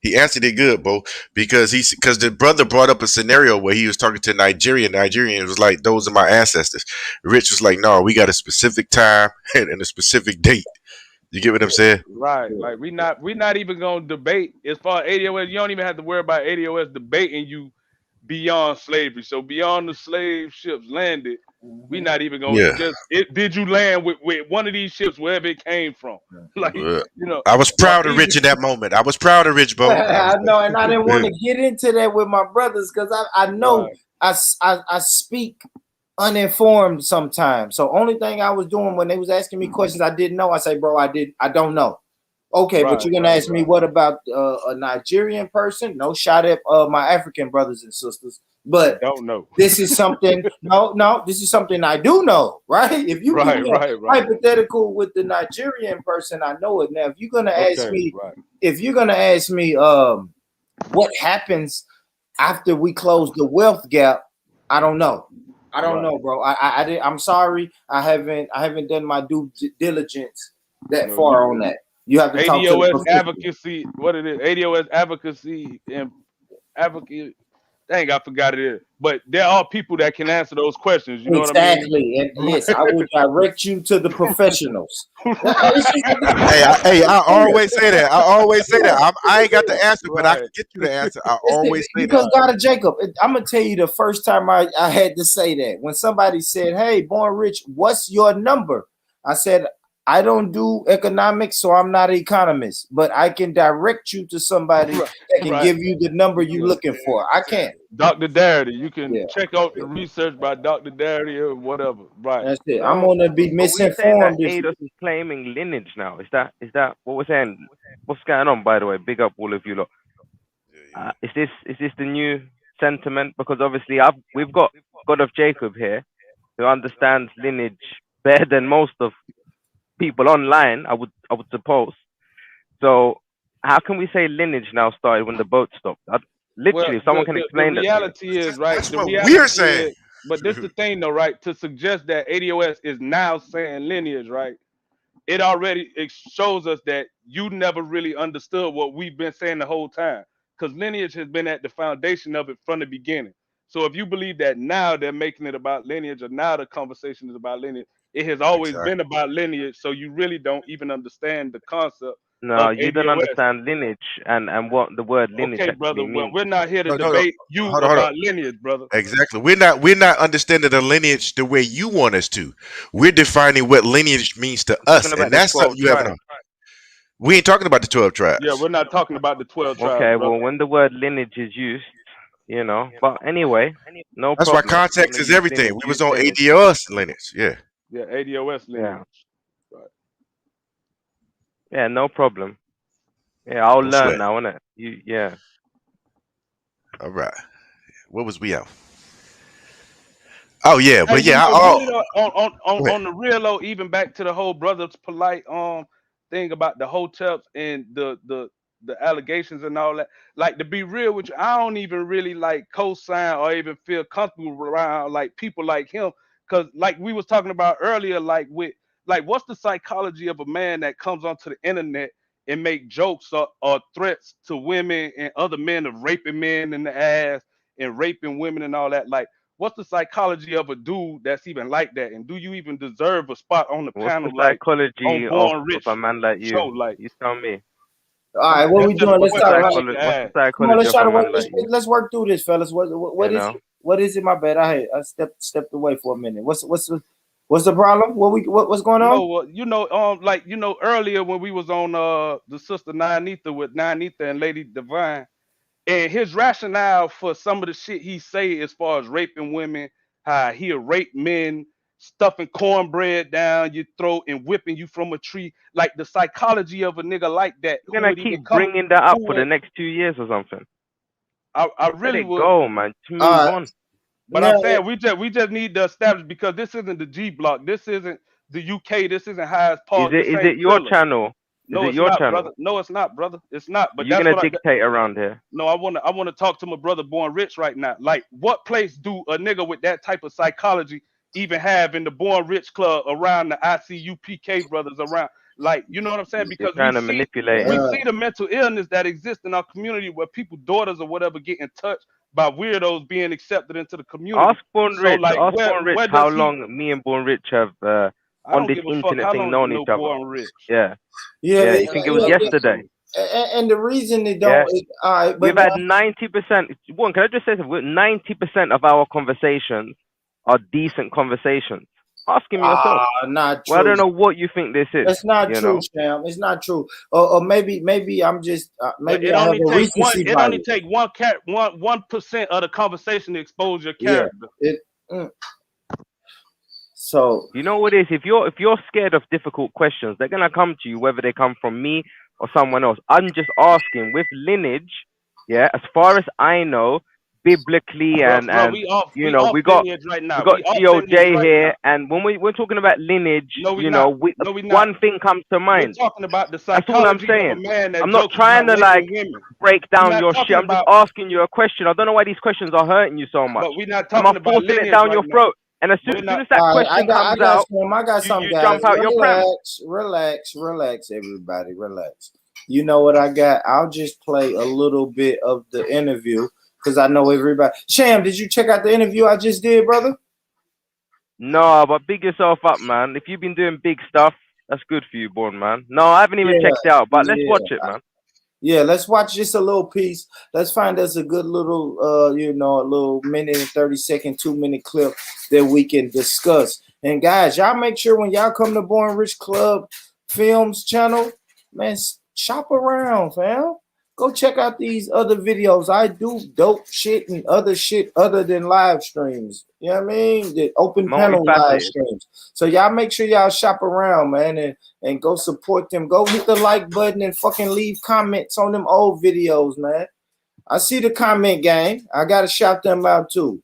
He answered it good, Bo, because the brother brought up a scenario where he was talking to Nigeria. Nigerian was like, "Those are my ancestors." Rich was like, "No, we got a specific time and a specific date." You get what I'm saying?
Right.
Yeah,
Like we not even gonna debate as far as ADOS. You don't even have to worry about ADOS debating you beyond slavery. So beyond the slave ships landed, we not even gonna
Yeah.
just it. Did you land with one of these ships wherever it came from? Like
Uh,
you know,
I was
or
proud of
even
Rich in that moment. I was proud of Rich, Bo. I was
I know, and I didn't want to get into that with my brothers because I know
right.
I speak uninformed sometimes. So only thing I was doing when they was asking me questions I didn't know, I say, bro, I don't know. Okay, but you're gonna ask me what about a Nigerian person? No shot at my African brothers and sisters, but
Don't know.
this is something. No, this is something I do know, right? If you give
Right,
me a
right, right.
hypothetical with the Nigerian person, I know it. Now, if you're gonna ask
Okay,
me,
right.
what happens after we close the wealth gap, I don't know. I don't
Right.
know, bro. I'm sorry. I haven't done my due diligence that
No,
far
you
on that. You have to talk to the
ADOS
professional.
advocacy. What it is? ADOS advocacy and advocate. Dang, I forgot it is. But there are people that can answer those questions. You know what I mean?
Exactly. And yes, I will direct you to the professionals.
I always say that. I always say that. I ain't got the answer, but I can
Right.
get you the answer. I always say that.
Because God of Jacob, I'm gonna tell you the first time I had to say that when somebody said, "Hey, Born Rich, what's your number?" I said, "I don't do economics, so I'm not an economist, but I can direct you to somebody
Right.
that can
Right.
give you the number
You
you're
know,
looking for. I can't."
Dr. Darity. You can
Yeah,
check out the research by Dr. Darity or whatever. Right.
that's it. I'm
So,
gonna be
are we saying that
misinformed if
ADOS is claiming lineage now? Is that what we're saying? What's going on? By the way, big up all of you lot. Is this the new sentiment? Because obviously, we've got God of Jacob here, who understands lineage better than most of people online. I would suppose. So, how can we say lineage now started when the boat stopped?
Well,
Literally, if someone can
the
explain that to me.
reality is right.
That's
The
what we're
reality
saying.
is, but this the thing though, right? To suggest that ADOS is now saying lineage, right? It already shows us that you never really understood what we've been saying the whole time. Because lineage has been at the foundation of it from the beginning. So if you believe that now they're making it about lineage, or now the conversation is about lineage, it has always
Exactly.
been about lineage. So you really don't even understand the concept
No,
of
you don't
ADOS.
understand lineage and what the word lineage
Okay, brother.
actually
Well,
means.
we're not here to
No, no, no.
debate you
Hold on, hold on.
about lineage, brother.
Exactly. We're not understanding the lineage the way you want us to. We're defining what lineage means to
I'm
us,
talking
and
about the
that's something
12
you haven't.
tribes.
We ain't talking about the 12
Yeah,
tribes.
we're not talking about the 12 tribes,
Okay,
brother.
well, when the word lineage is used, but anyway, no
That's why
problem. You want
context
to
is
use
everything.
lineage,
We was
use
on
lineage.
ADOS lineage. Yeah.
Yeah, ADOS
Yeah,
lineage. Right.
yeah, no problem. Yeah, I'll
No
learn
sweat.
now, innit? Yeah.
All right. What was we out? Oh yeah,
Hey,
but yeah.
but really though,
Go ahead.
on the real though, even back to the whole brothers polite thing about the hotels and the allegations and all that. Like to be real with you, I don't even really like co-sign or even feel comfortable around like people like him. Cause like we was talking about earlier, like with like what's the psychology of a man that comes onto the internet and make jokes or threats to women and other men of raping men in the ass and raping women and all that? Like what's the psychology of a dude that's even like that? And do you even deserve a spot on the
What's the
panel like on
psychology of
Born
a
Rich
man like
show?
you?
Like
You tell me.
all right, what
that's
we
just
doing?
a
Let's
What's the
start.
question I
All right,
like to
What's the
ask.
come on,
psychology
let's
of
try
a
to work.
man like you?
Let's work through this, fellas. What
You
is
know.
it? What is it? My bad. I stepped away for a minute. What's the problem? What's going on?
No, like earlier when we was on the sister Nine Ether with Nine Ether and Lady Divine, and his rationale for some of the shit he say as far as raping women, how he'll rape men, stuffing cornbread down your throat and whipping you from a tree, like the psychology of a nigga like that
You're
who
gonna
would even
keep
come,
bringing that up
who
for the
would
next 2 years or something.
I
Let
really
it
would.
go, man. To
All
move
right,
on.
But
now
I'm saying we just need to establish because this isn't the G block, this isn't the UK, this isn't Hyde
Is
Park,
it?
this
Is
ain't
it your
Thriller.
channel? Is
No,
it
it's
your
not, brother.
channel?
No, it's not, brother. It's not. But
You're
that's
gonna
what
dictate around here.
no, I wanna talk to my brother Born Rich right now. Like, what place do a nigga with that type of psychology even have in the Born Rich Club around the ICUPK brothers around? Like, you know what I'm saying?
You're
Because we
trying to
see
manipulate
we
it.
uh,
see the mental illness that exists in our community where people, daughters or whatever, get in touch by weirdos being accepted into the community.
Ask Born
So
Rich.
like
Ask
where
Born Rich
where
how
does he
long me and Born Rich have
I
on
don't
this
give a fuck
internet
how
thing
long you
known
know
each other.
Born Rich.
Yeah.
yeah,
Yeah. You think it was
yeah,
yesterday?
And the reason they
Yeah,
don't is all right,
we've
but
had 90%. One, can I just say something? 90% of our conversations are decent conversations. Ask him yourself.
not
Well, I
true.
don't know what you think this is.
That's not
You
true,
know,
Sham. It's not true. Or maybe I'm just
But
maybe I have a recency
it only
bias.
take 1% of the conversation to expose your
Yeah.
character.
Mm. So
you know what it is. If you're scared of difficult questions, they're gonna come to you whether they come from me or someone else. I'm just asking with lineage. Yeah, as far as I know, biblically
Bro,
and
we
we
off
got
lineage right
we
now.
got
We off lineage
GOJ
right now.
here, and when we're talking about lineage,
No, we
you
not.
know,
No, we not.
one thing comes to
We're
mind.
talking about the
That's all I'm
psychology of a
saying.
man that
I'm not
jokes
trying
about
to like
raping women.
break
We're
down
not
your shit.
talking
I'm just
about,
asking you a question. I don't know why these questions are hurting you so much.
but we're not
Am I
talking about
forcing it
lineage
down
right
your
now.
throat? And as
We're
soon
not.
as that
all right,
question
I
comes
got
out,
some. I got some
you
guys.
jump out your pram.
Relax, everybody, relax. You know what I got? I'll just play a little bit of the interview because I know everybody. Sham, did you check out the interview I just did, brother?
No, but big yourself up, man. If you've been doing big stuff, that's good for you, Born, man. No, I haven't even
Yeah,
checked it out, but let's
yeah.
watch it, man.
Yeah, let's watch just a little piece. Let's find us a good little, a little minute and 30-second, 2-minute clip that we can discuss. And guys, y'all make sure when y'all come to Born Rich Club Films channel, man, shop around, fam. Go check out these other videos. I do dope shit and other shit other than live streams. You know what I mean? The open panel live
Multifaceted.
streams. So y'all make sure y'all shop around, man, and go support them. Go hit the like button and fucking leave comments on them old videos, man. I see the comment gang. I gotta shout them out too.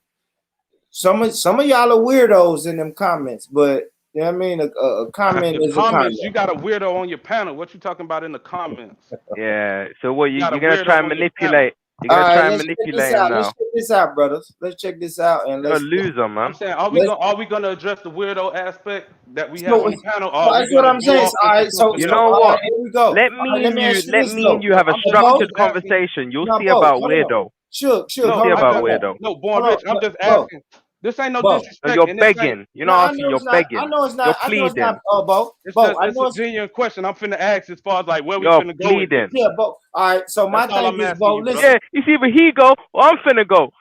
Some of y'all are weirdos in them comments, but you know what I mean. A comment
The
is a
comments, you
comment.
got a weirdo on your panel. What you talking about in the comments?
Yeah. So what
You got a
you're gonna try
weirdo
and
on your panel.
manipulate? You're
All
gonna
right,
try and
let's check this
manipulate him
out. Let's
now.
check this out, brothers. Let's check this out and
You're a
let's
loser,
I'm
man.
saying,
let's.
are we gonna address the weirdo aspect that we have
So,
on the panel, or
so
are we
that's what
gonna
I'm
go
saying.
off
So, all
into
right,
something
You
else?
know
all right,
what?
here we go. All
Let
right,
me
let
and
me
you,
ask you
let
this
me and
though.
you have a
I'm
Bo,
structured
just asking.
conversation. You'll
no,
see
Bo,
about
hold on.
weirdo.
Shook,
You'll
hold
see
No,
on,
about
hold on.
weirdo.
no, born
Hold
rich.
on,
I'm just
Bo,
asking. This ain't no
Bo.
No,
disrespect,
you're
and this ain't.
begging. You're
No,
not
I
asking.
know
You're
it's not. I
begging.
know it's
You're
not. I know it's not.
pleading.
Bo,
It's
Bo.
just
I
it's
know
a
it's.
genuine question. I'm finna ask as far as like where we
You're
finna go with this.
pleading.
Yeah, Bo. All right. So
That's
my
all
thing
I'm
is,
asking
Bo.
you, bro.
Listen.
Yeah, it's either he go or I'm finna go.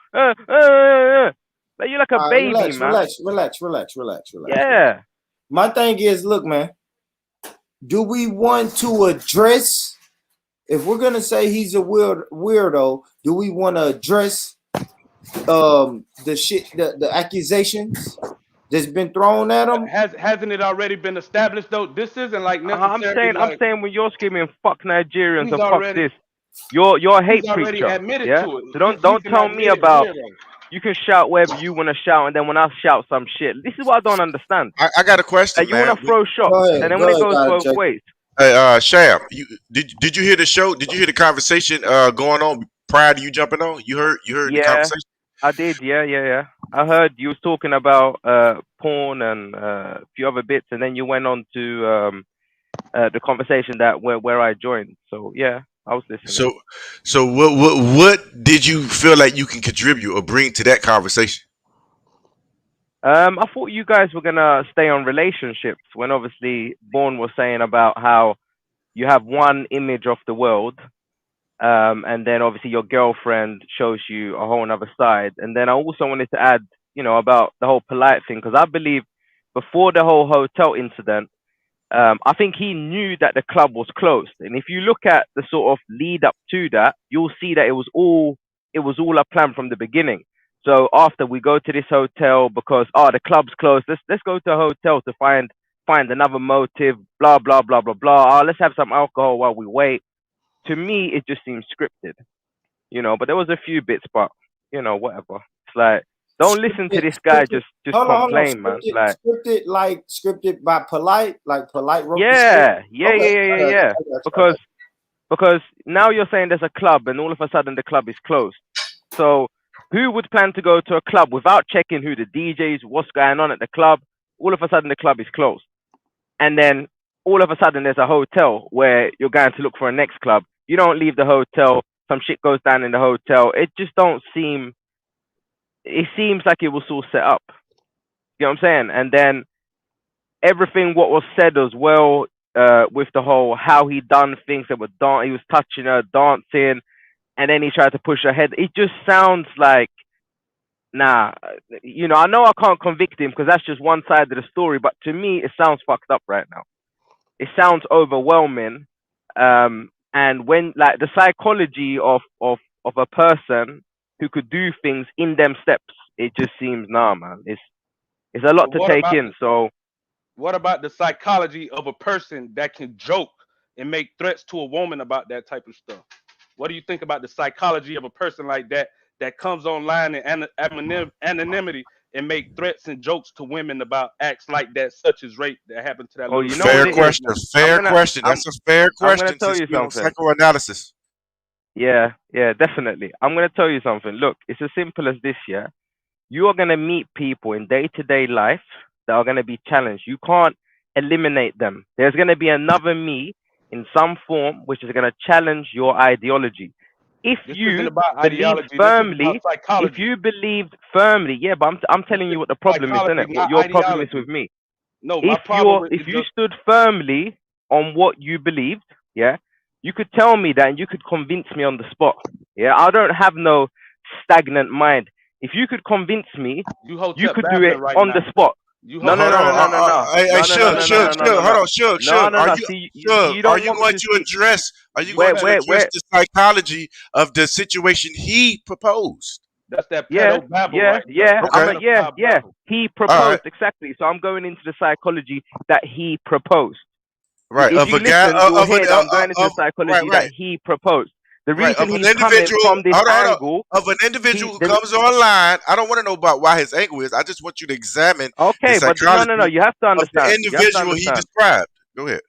Like you're like a
All right,
baby, man.
relax.
Yeah.
My thing is, look, man. Do we want to address? If we're gonna say he's a weirdo, do we want to address the shit, the accusations that's been thrown at
But
him?
hasn't it already been established though? This isn't like
I'm
necessarily
saying,
like
when you're screaming "fuck Nigerians"
he's
and "fuck
already
this," you're a
he's
hate
already
preacher.
admitted
Yeah.
to it.
So
He's
don't
an
tell me
admitted
about
weirdo.
you can shout wherever you want to shout, and then when I shout some shit, this is what I don't understand.
I got a question,
Like you want
man.
to throw shots, and then when
Go
it
ahead,
goes
guys,
both
Jacob.
ways.
Hey, Sham, did you hear the show? Did you hear the conversation going on prior to you jumping on? You heard the
Yeah,
conversation?
I did. Yeah. I heard you was talking about porn and a few other bits, and then you went on to the conversation that where I joined. So yeah, I was listening.
So so what did you feel like you can contribute or bring to that conversation?
I thought you guys were gonna stay on relationships when obviously Bourne was saying about how you have one image of the world, and then obviously your girlfriend shows you a whole other side. And then I also wanted to add, about the whole polite thing, because I believe before the whole hotel incident, I think he knew that the club was closed. And if you look at the sort of lead up to that, you'll see that it was all a plan from the beginning. So after we go to this hotel because the club's closed, let's go to a hotel to find another motive, blah blah blah blah blah. Let's have some alcohol while we wait. To me, it just seems scripted, But there was a few bits, but whatever. It's like don't listen to this guy just
Hold on.
complain, man. Like
Scripted by Polite, like Polite wrote the script.
yeah. Because now you're saying there's a club and all of a sudden the club is closed. So who would plan to go to a club without checking who the DJs, what's going on at the club? All of a sudden the club is closed. And then all of a sudden there's a hotel where you're going to look for a next club. You don't leave the hotel, some shit goes down in the hotel. It seems like it was all set up. You know what I'm saying? And then everything what was said as well, with the whole how he done things that were he was touching her, dancing, and then he tried to push her head. It just sounds like, nah, you know I can't convict him because that's just one side of the story, but to me it sounds fucked up right now. It sounds overwhelming, and when like the psychology of a person who could do things in them steps, it just seems man. It's a lot to take in. So
what about the psychology of a person that can joke and make threats to a woman about that type of stuff? What do you think about the psychology of a person like that comes online in anonymity and make threats and jokes to women about acts like that, such as rape that happened to that little
you know
fair
what
question. Fair question. That's a fair question.
I'm gonna tell you something.
Psychoanalysis.
Yeah, definitely. I'm gonna tell you something. Look, it's as simple as this. Yeah, you are gonna meet people in day-to-day life that are gonna be challenged. You can't eliminate them. There's gonna be another me in some form which is gonna challenge your ideology. If you believe firmly, yeah, but I'm telling you what the problem is, isn't it? What your problem is with me.
No, my problem
if you stood firmly on what you believed, yeah, you could tell me that and you could convince me on the spot. Yeah, I don't have no stagnant mind. If you could convince me, you could do it on the spot. No.
Hey, Shug, hold on, Shug. Are you going to address the psychology of the situation he proposed?
That's that pedo babble, right?
Yeah. He proposed exactly. So I'm going into the psychology that he proposed.
Right.
If you listen, you'll hear that I'm going into the psychology that he proposed. The reason he's coming from this angle
of an individual who comes online. I don't want to know about why his angle is. I just want you to examine.
Okay, but no. You have to understand
the individual he described. Go ahead.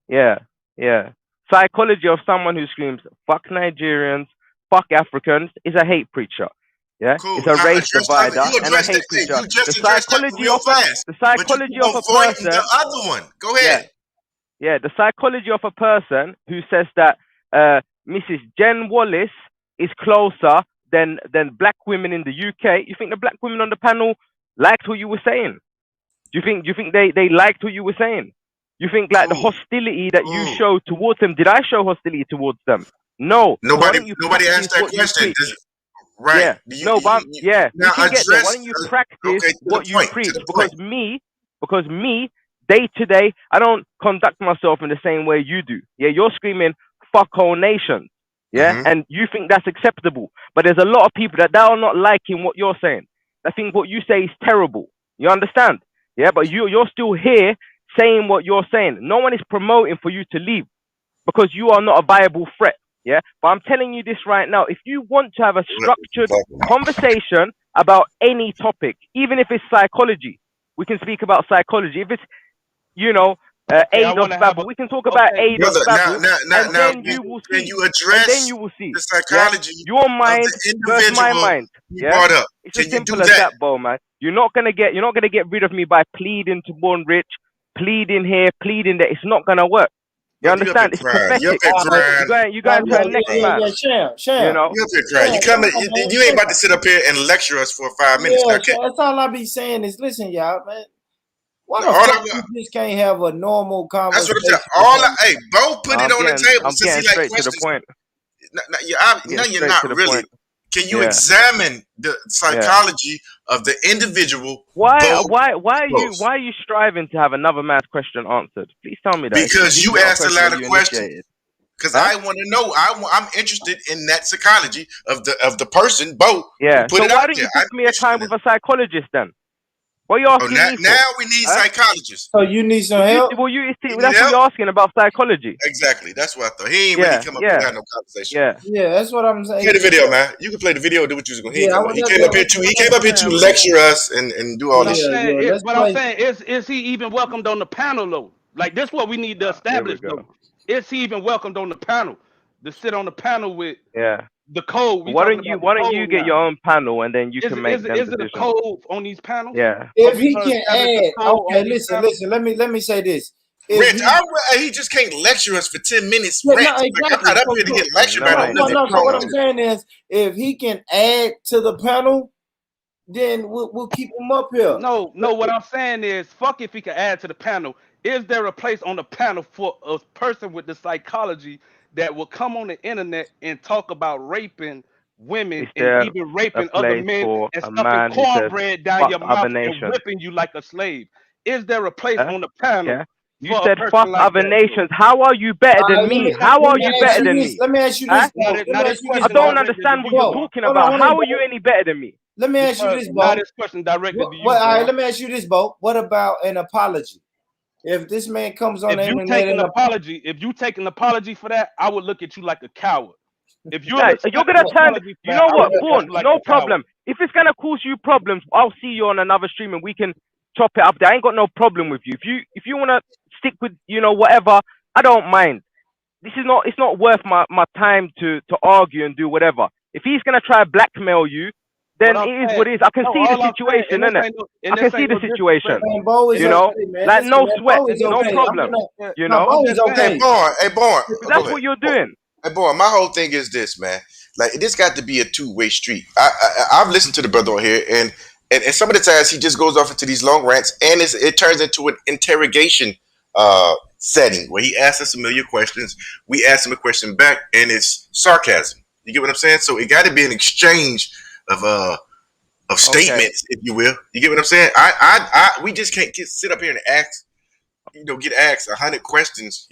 Yeah. Psychology of someone who screams "fuck Nigerians, fuck Africans" is a hate preacher. Yeah,
cool.
It's a race divider and a hate preacher. The psychology of a person.
The other one. Go ahead.
Yeah, the psychology of a person who says that Mrs. Jen Wallace is closer than black women in the UK. You think the black women on the panel liked what you were saying? Do you think they liked what you were saying? You think like the hostility that you show towards them? Did I show hostility towards them? No.
Nobody asked that question. Right.
Yeah.
Now
we can get there. Why don't you practice what you preach? Because me, day to day, I don't conduct myself in the same way you do. Yeah, you're screaming "fuck all nations." Yeah, and you think that's acceptable. But there's a lot of people that are not liking what you're saying. I think what you say is terrible. You understand? Yeah, but you're still here saying what you're saying. No one is promoting for you to leave because you are not a viable threat. Yeah, but I'm telling you this right now. If you want to have a structured conversation about any topic, even if it's psychology, we can speak about psychology. If it's, ADOS Babel, we can talk about ADOS Babel, and then you will see.
Can you address the psychology
your mind versus my mind?
Yeah,
it's as simple as that, Bo, man. You're not gonna get rid of me by pleading to Born Rich, pleading here, pleading there. It's not gonna work. You understand? It's pathetic. You going to the next man.
You ain't about to sit up here and lecture us for 5 minutes.
That's all I be saying is, listen, y'all, man. Why the fuck you just can't have a normal conversation?
That's what I'm saying. Bo put it on the table.
I'm getting straight to the point.
Now you're not really. Can you examine the psychology of the individual?
Why are you striving to have another man's question answered? Please tell me that.
Because you asked a lot of questions. Because I want to know. I'm interested in that psychology of the person, Bo.
Yeah. So why don't you book me a time with a psychologist then? What are you asking me for?
Now we need psychologists.
So you need some help?
That's what you're asking about psychology.
Exactly. That's what I thought. He ain't really come up and had no conversation.
Yeah, that's what I'm saying.
Play the video, man. You can play the video and do what you was going to do. He came up here to lecture us and do all this shit.
What I'm saying is he even welcomed on the panel, though? Like, this is what we need to establish, though. Is he even welcomed on the panel? To sit on the panel with the code.
Why don't you get your own panel and then you can make them decisions?
Is it a code on these panels?
Yeah.
If he can add, okay, listen. Let me say this.
Rich, he just can't lecture us for 10 minutes.
Yeah, no, exactly. I'm not up here to get lectured by no. So what I'm saying is, if he can add to the panel, then we'll keep him up here.
No. What I'm saying is, fuck if he can add to the panel. Is there a place on the panel for a person with the psychology that will come on the internet and talk about raping women
Is
and
there
even
a
raping other
place
men
for
and
a
stuffing
man who says
cornbread down
fuck
your
other
mouth and
nations?
whipping you like a slave? Is there a place
Yeah,
on the panel
yeah. You
for a
said fuck
person like
other
that, bro?
nations. How are you better than me? How
Let
are
me
you
ask
better
you
than
this.
me?
Let me ask you
Huh?
this, bro. Let
Now
me
this
ask you this,
I
question
bro.
don't
directed to
understand what
you,
you're
Bro,
Bond.
talking
hold on,
about.
hold on,
How are you
bro.
any better than me?
Let me ask you
Because
this,
now
bro.
this question directed to you,
All right,
Bond.
let me ask you this, Bo. What about an apology? If this man comes on
If
the
you
internet
take an
and
apology, if you take an apology for that, I would look at you like a coward. If you'll
Like, you're
accept
gonna
an
turn.
apology for
You
that,
know
I would
what,
look at
Born?
you like
No
a coward.
problem. If it's gonna cause you problems, I'll see you on another stream and we can chop it up there. I ain't got no problem with you. If you wanna stick with whatever, I don't mind. It's not worth my time to argue and do whatever. If he's gonna try to blackmail you,
What
then
I'm
it is
saying,
what it is. I can
no,
see the
all I'm saying,
situation, innit?
and
I can
this
see
ain't
the
no
situation.
disrespect.
man, Bo is
You
okay,
know,
man.
like
Listen,
no
man,
sweat,
Bo is
And this
no
okay.
ain't,
I'm
problem.
gonna.
You
No,
know,
Bo
I'm
is
just
Hey,
okay.
saying,
Born. Hey, Born.
that's
Hold
what
it.
you're doing.
Hey, Born. My whole thing is this, man. Like, this got to be a two-way street. I've listened to the brother on here, and some of the times he just goes off into these long rants, and it turns into an interrogation setting where he asks us a million questions. We ask him a question back, and it's sarcasm. You get what I'm saying? So it got to be an exchange of
Okay.
statements, if you will. You get what I'm saying? We just can't sit up here and ask, get asked 100 questions,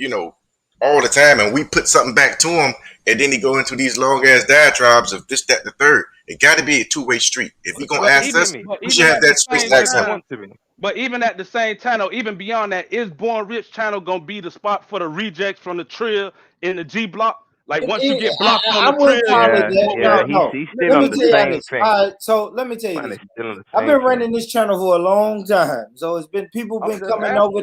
all the time, and we put something back to him, and then he go into these long ass diatribes of this, that, the third. It got to be a two-way street. If he gonna
What
ask
you
us,
me?
we should
even
have
at the
that space
same
to ask
Whatever you
him.
time,
want to me.
but even at the same time, or even beyond that, is Born Rich channel gonna be the spot for the rejects from the trill in the G block? Like once you get blocked on
I
the
wouldn't
trill, you
call it
can't
Yeah,
come
that.
over
yeah.
No,
here.
no.
He's
Let
still
Let
on
me
the
tell y'all
same
this.
thing.
All right, so let me tell you
Man
this.
is still on the
I've
same
been
thing.
running this channel for a long time, so it's been people
I'm
been
just
coming
asking.
over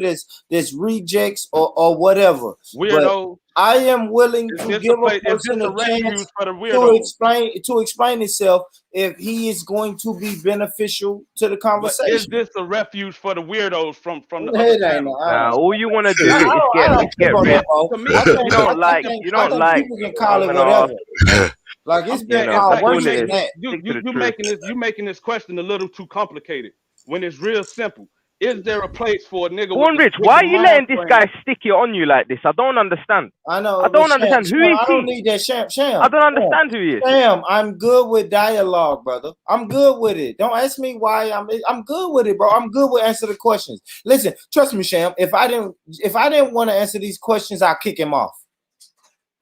this rejects or whatever. But
Weirdo.
I am willing to give a
Is this
person
a
a
refuge
chance
for the
to
weirdos?
explain itself if he is going to be beneficial to the
But is
conversation.
this a refuge for the weirdos from the other
It ain't no.
channels?
Now, all you want to
I,
do
I
is
don't, I
get
don't care about
rid.
that, bro.
To
I
me,
think
You don't
I
like.
think
You
I
don't
think
like.
people can call
I'm
it
gonna ask.
whatever. Like
I'm
it's
saying
been
You know,
it's
how
called
like
worse
cool it
than
is.
that.
Stick to the
you
truth.
making this question a little too complicated when it's real simple. Is there a place for a nigga
Born Rich,
with
why
the
are you
mind
letting this
frame?
guy stick it on you like this? I don't understand.
I know,
I
but
don't understand. Who is
I don't
he?
need that
I
sham.
don't understand who he is.
Sham, I'm good with dialogue, brother. I'm good with it. Don't ask me why I'm good with it, bro. I'm good with answer the questions. Listen, trust me, Sham. If I didn't want to answer these questions, I'll kick him off.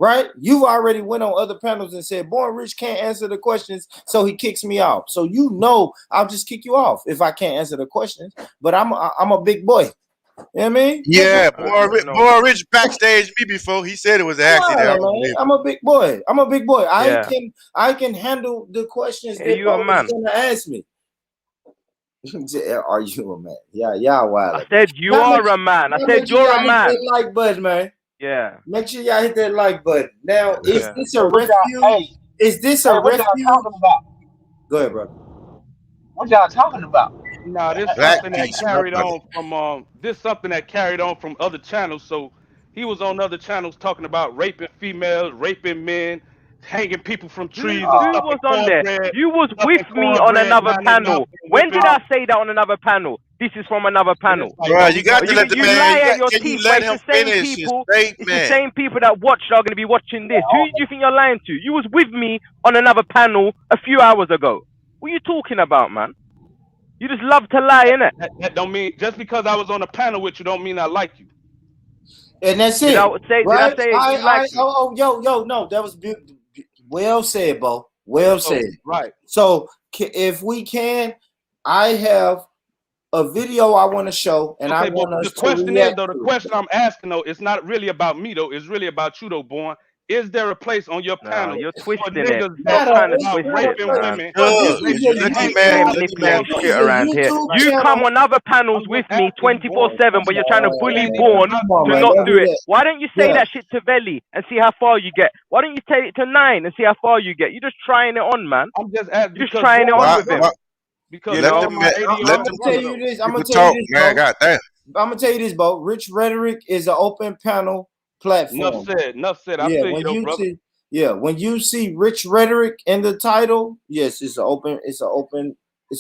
Right? You've already went on other panels and said, Born Rich can't answer the questions, so he kicks me off. So I'll just kick you off if I can't answer the questions. But I'm a big boy. You know what I mean?
Yeah,
You know.
boy, Rich backstage me before. He said it was an
Come
accident. I
on,
don't
man.
believe
I'm a big boy. I'm a big boy.
Yeah.
I can handle the questions
Yeah,
that
you a
Bo is
man.
gonna ask me. Are you a man? Yeah, y'all wild.
I said you
Y'all
are a man. I said
make sure
you're a
y'all hit
man.
that like button, man.
Yeah.
Make sure y'all hit that like button. Now, is
Yeah.
this
Hey,
a
what y'all?
refuge?
Hey,
Is this
hey,
a
what y'all
refuge?
talking about?
Go ahead, bro.
What y'all talking about?
Nah, this
Black
something that
piece, my
carried
brother.
on from other channels. So he was on other channels talking about raping females, raping men, hanging people from trees and
Who was on there? You was with
stuffing
me on
cornbread
another
down their mouth
panel.
and
When
whipping
did
them.
I say that on another panel? This is from another
And it's
panel.
like,
Bro,
don't
you
be
got to
You
let
confused.
the
you
man.
lie at your
Can you
teeth, but
let
it's
him
the same
finish his
people. It's the
statement?
same people that watch are going to be watching this. Who do you think you're lying to? You was with me on another panel a few hours ago. What are you talking about, man? You just love to lie, innit?
That don't mean just because I was on a panel with you don't mean I like you.
And that's
Did I
it,
say? Did I
right?
say you liked me?
Yo, no, that was beautiful. Well said, Bo. Well
So
said.
right.
So if we can, I have a video I want to show, and I
Okay, but
want
the
us to
question is
react
though, the
to it.
question I'm asking though, it's not really about me though, it's really about you though, Born. Is there a place on your
No,
panel
you're
for
twisting it.
niggas
You're
that
Not a,
talk
trying to
it's
about
twist
not a
it,
raping
place,
man.
women
but this
Sure.
and,
is
You
a
and
let the
You
hang
say
YouTube.
man.
stuffing
Let the man.
manipulate
This
shit
is a
cornbread
around
down
here.
their
YouTube
mouth.
You
channel.
come on other panels
I'm
with
just
me
asking you, Born.
24/7, but you're trying to
It
bully
ain't even
Born
about
Come
you
on,
to
man,
right
not
don't
now.
do
do
it.
that.
Why don't you say
Yeah,
that shit to Veli and see how far you get? Why don't you take it to 9 and see how far you get? You're just trying it on, man.
I'm just asking
You're just
because
trying it
Born,
on
Why?
with him.
because
You
Let
know?
them.
Born my
I'm
Let
gonna
ADOS
them
tell
brother
you
though.
this. I'm gonna
people
tell you
talk,
this,
man.
Bo.
God damn.
I'm gonna tell you this, Bo. Rich Rhetoric is an open panel
Enough
platform.
said, enough said. I
Yeah,
feel you though, brother.
when you see Rich Rhetoric in the title, yes, it's an open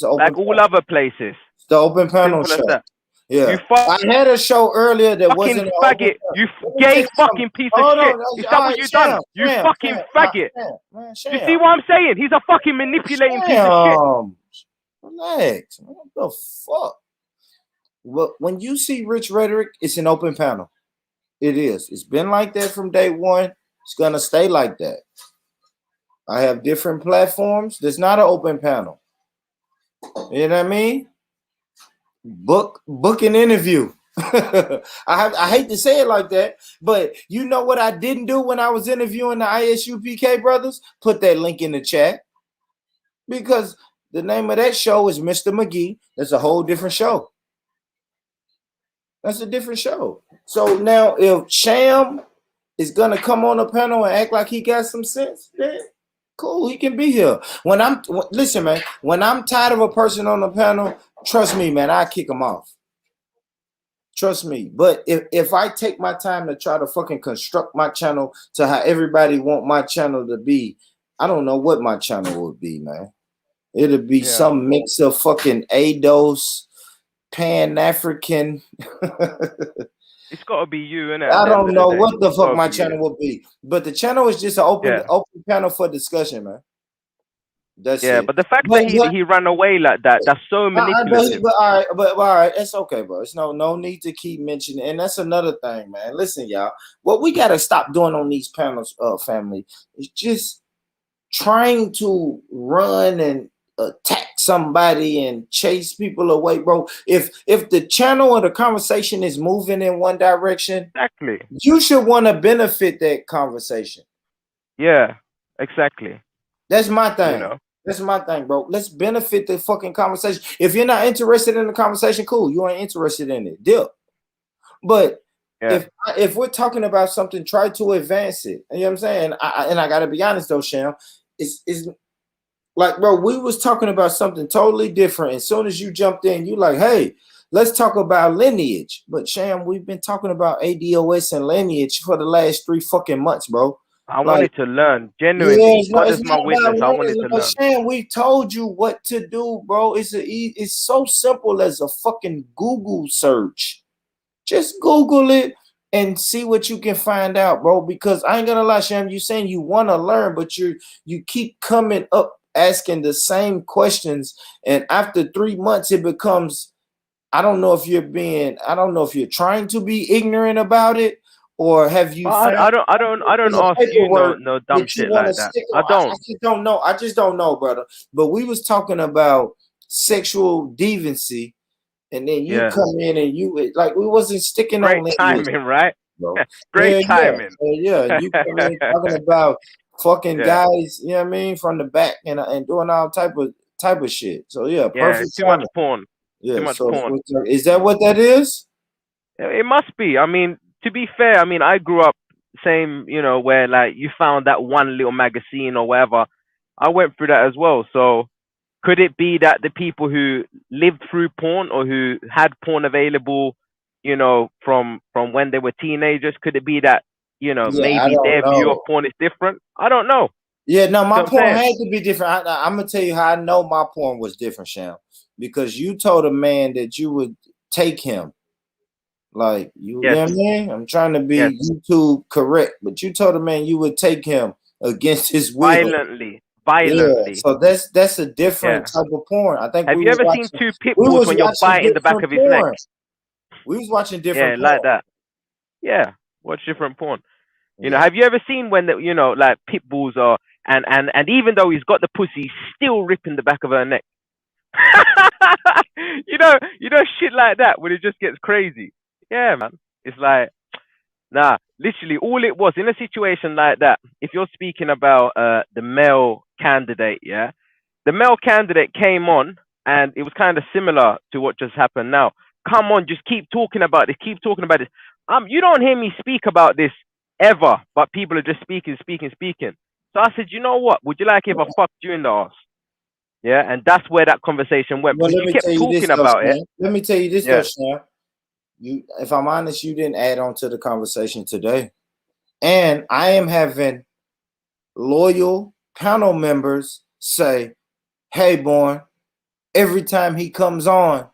Like all
panel.
other places.
It's the open panel
Simple as
show.
that.
Yeah.
You
I had a show earlier that
fucking
wasn't an open.
faggot. You
Let me tell
gay
you something.
fucking piece of
Hold
shit.
on.
Is
All
that what
right,
you done? You fucking faggot.
Man,
You see what I'm saying? He's a fucking manipulating piece of shit.
Relax. Man, what the fuck? Well, when you see Rich Rhetoric, it's an open panel. It is. It's been like that from day one. It's gonna stay like that. I have different platforms. There's not an open panel. You know what I mean? Book an interview. I hate to say it like that, but you know what I didn't do when I was interviewing the ISUPK brothers? Put that link in the chat, because the name of that show is Mr. McGee. That's a whole different show. That's a different show. So now if Sham is gonna come on a panel and act like he got some sense, then cool, he can be here. Listen, man, when I'm tired of a person on the panel, trust me, man, I kick him off. Trust me. But if I take my time to try to fucking construct my channel to how everybody want my channel to be, I don't know what my channel would be, man. It'll be some mix of fucking ADOS, Pan-African.
It's got to be you, innit?
I don't know what the fuck my channel will be. But the channel is just an open panel for discussion, man. That's it.
But the fact that he ran away like that, that's so manipulative.
But all right, it's okay, bro. It's no need to keep mentioning, and that's another thing, man. Listen, y'all, what we gotta stop doing on these panels, family, is just trying to run and attack somebody and chase people away, bro. If the channel or the conversation is moving in one direction,
exactly,
you should want to benefit that conversation.
Yeah, exactly.
That's my thing.
You know?
That's my thing, bro. Let's benefit the fucking conversation. If you're not interested in the conversation, cool. You ain't interested in it. Deal. But if we're talking about something, try to advance it. You know what I'm saying? I gotta be honest though, Sham. It's like, bro, we was talking about something totally different. As soon as you jumped in, you like, hey, let's talk about lineage. But Sham, we've been talking about ADOS and lineage for the last 3 fucking months, bro.
I wanted to learn, genuinely. God is my witness. I wanted to learn.
Sham, we told you what to do, bro. It's so simple as a fucking Google search. Just Google it and see what you can find out, bro. Because I ain't gonna lie, Sham, you saying you want to learn, but you keep coming up asking the same questions, and after 3 months, it becomes, I don't know if you're trying to be ignorant about it. Or have you?
I don't ask you no dumb shit like that. I don't.
I just don't know. I just don't know, brother. But we was talking about sexual deviancy, and then you come in and you like we wasn't sticking on
great timing, right?
Bro.
Great timing.
Yeah. You come in talking about fucking guys. You know what I mean, from the back and doing all type of shit. So perfect.
Too much porn.
Yeah,
too much porn.
Is that what that is?
It must be. I mean, to be fair, I mean, I grew up same, where like you found that one little magazine or whatever. I went through that as well. So could it be that the people who lived through porn or who had porn available, from when they were teenagers, could it be that, maybe their view of porn is different? I don't know.
Yeah, no, my porn had to be different. I'm gonna tell you how I know my porn was different, Sham, because you told a man that you would take him. Like you know what I mean? I'm trying to be YouTube correct, but you told a man you would take him against his will.
Violently.
Yeah, so that's a different type of porn. I think.
Have you ever seen 2 pit bulls when you're biting the back of his neck?
We was watching different porn.
Like that. Yeah, watch different porn. Have you ever seen when like pit bulls are and even though he's got the pussy, he's still ripping the back of her neck. Shit like that when it just gets crazy. Yeah, man. It's like, literally all it was in a situation like that. If you're speaking about the male candidate, the male candidate came on and it was kind of similar to what just happened now. Come on, just keep talking about this. Keep talking about this. You don't hear me speak about this ever, but people are just speaking. So I said, you know what? Would you like if I fucked you in the ass? Yeah, and that's where that conversation went.
Well,
because you kept talking about it.
Let me tell you this, though, Sham. If I'm honest, you didn't add on to the conversation today. And I am having loyal panel members say, hey, Born, every time he comes on,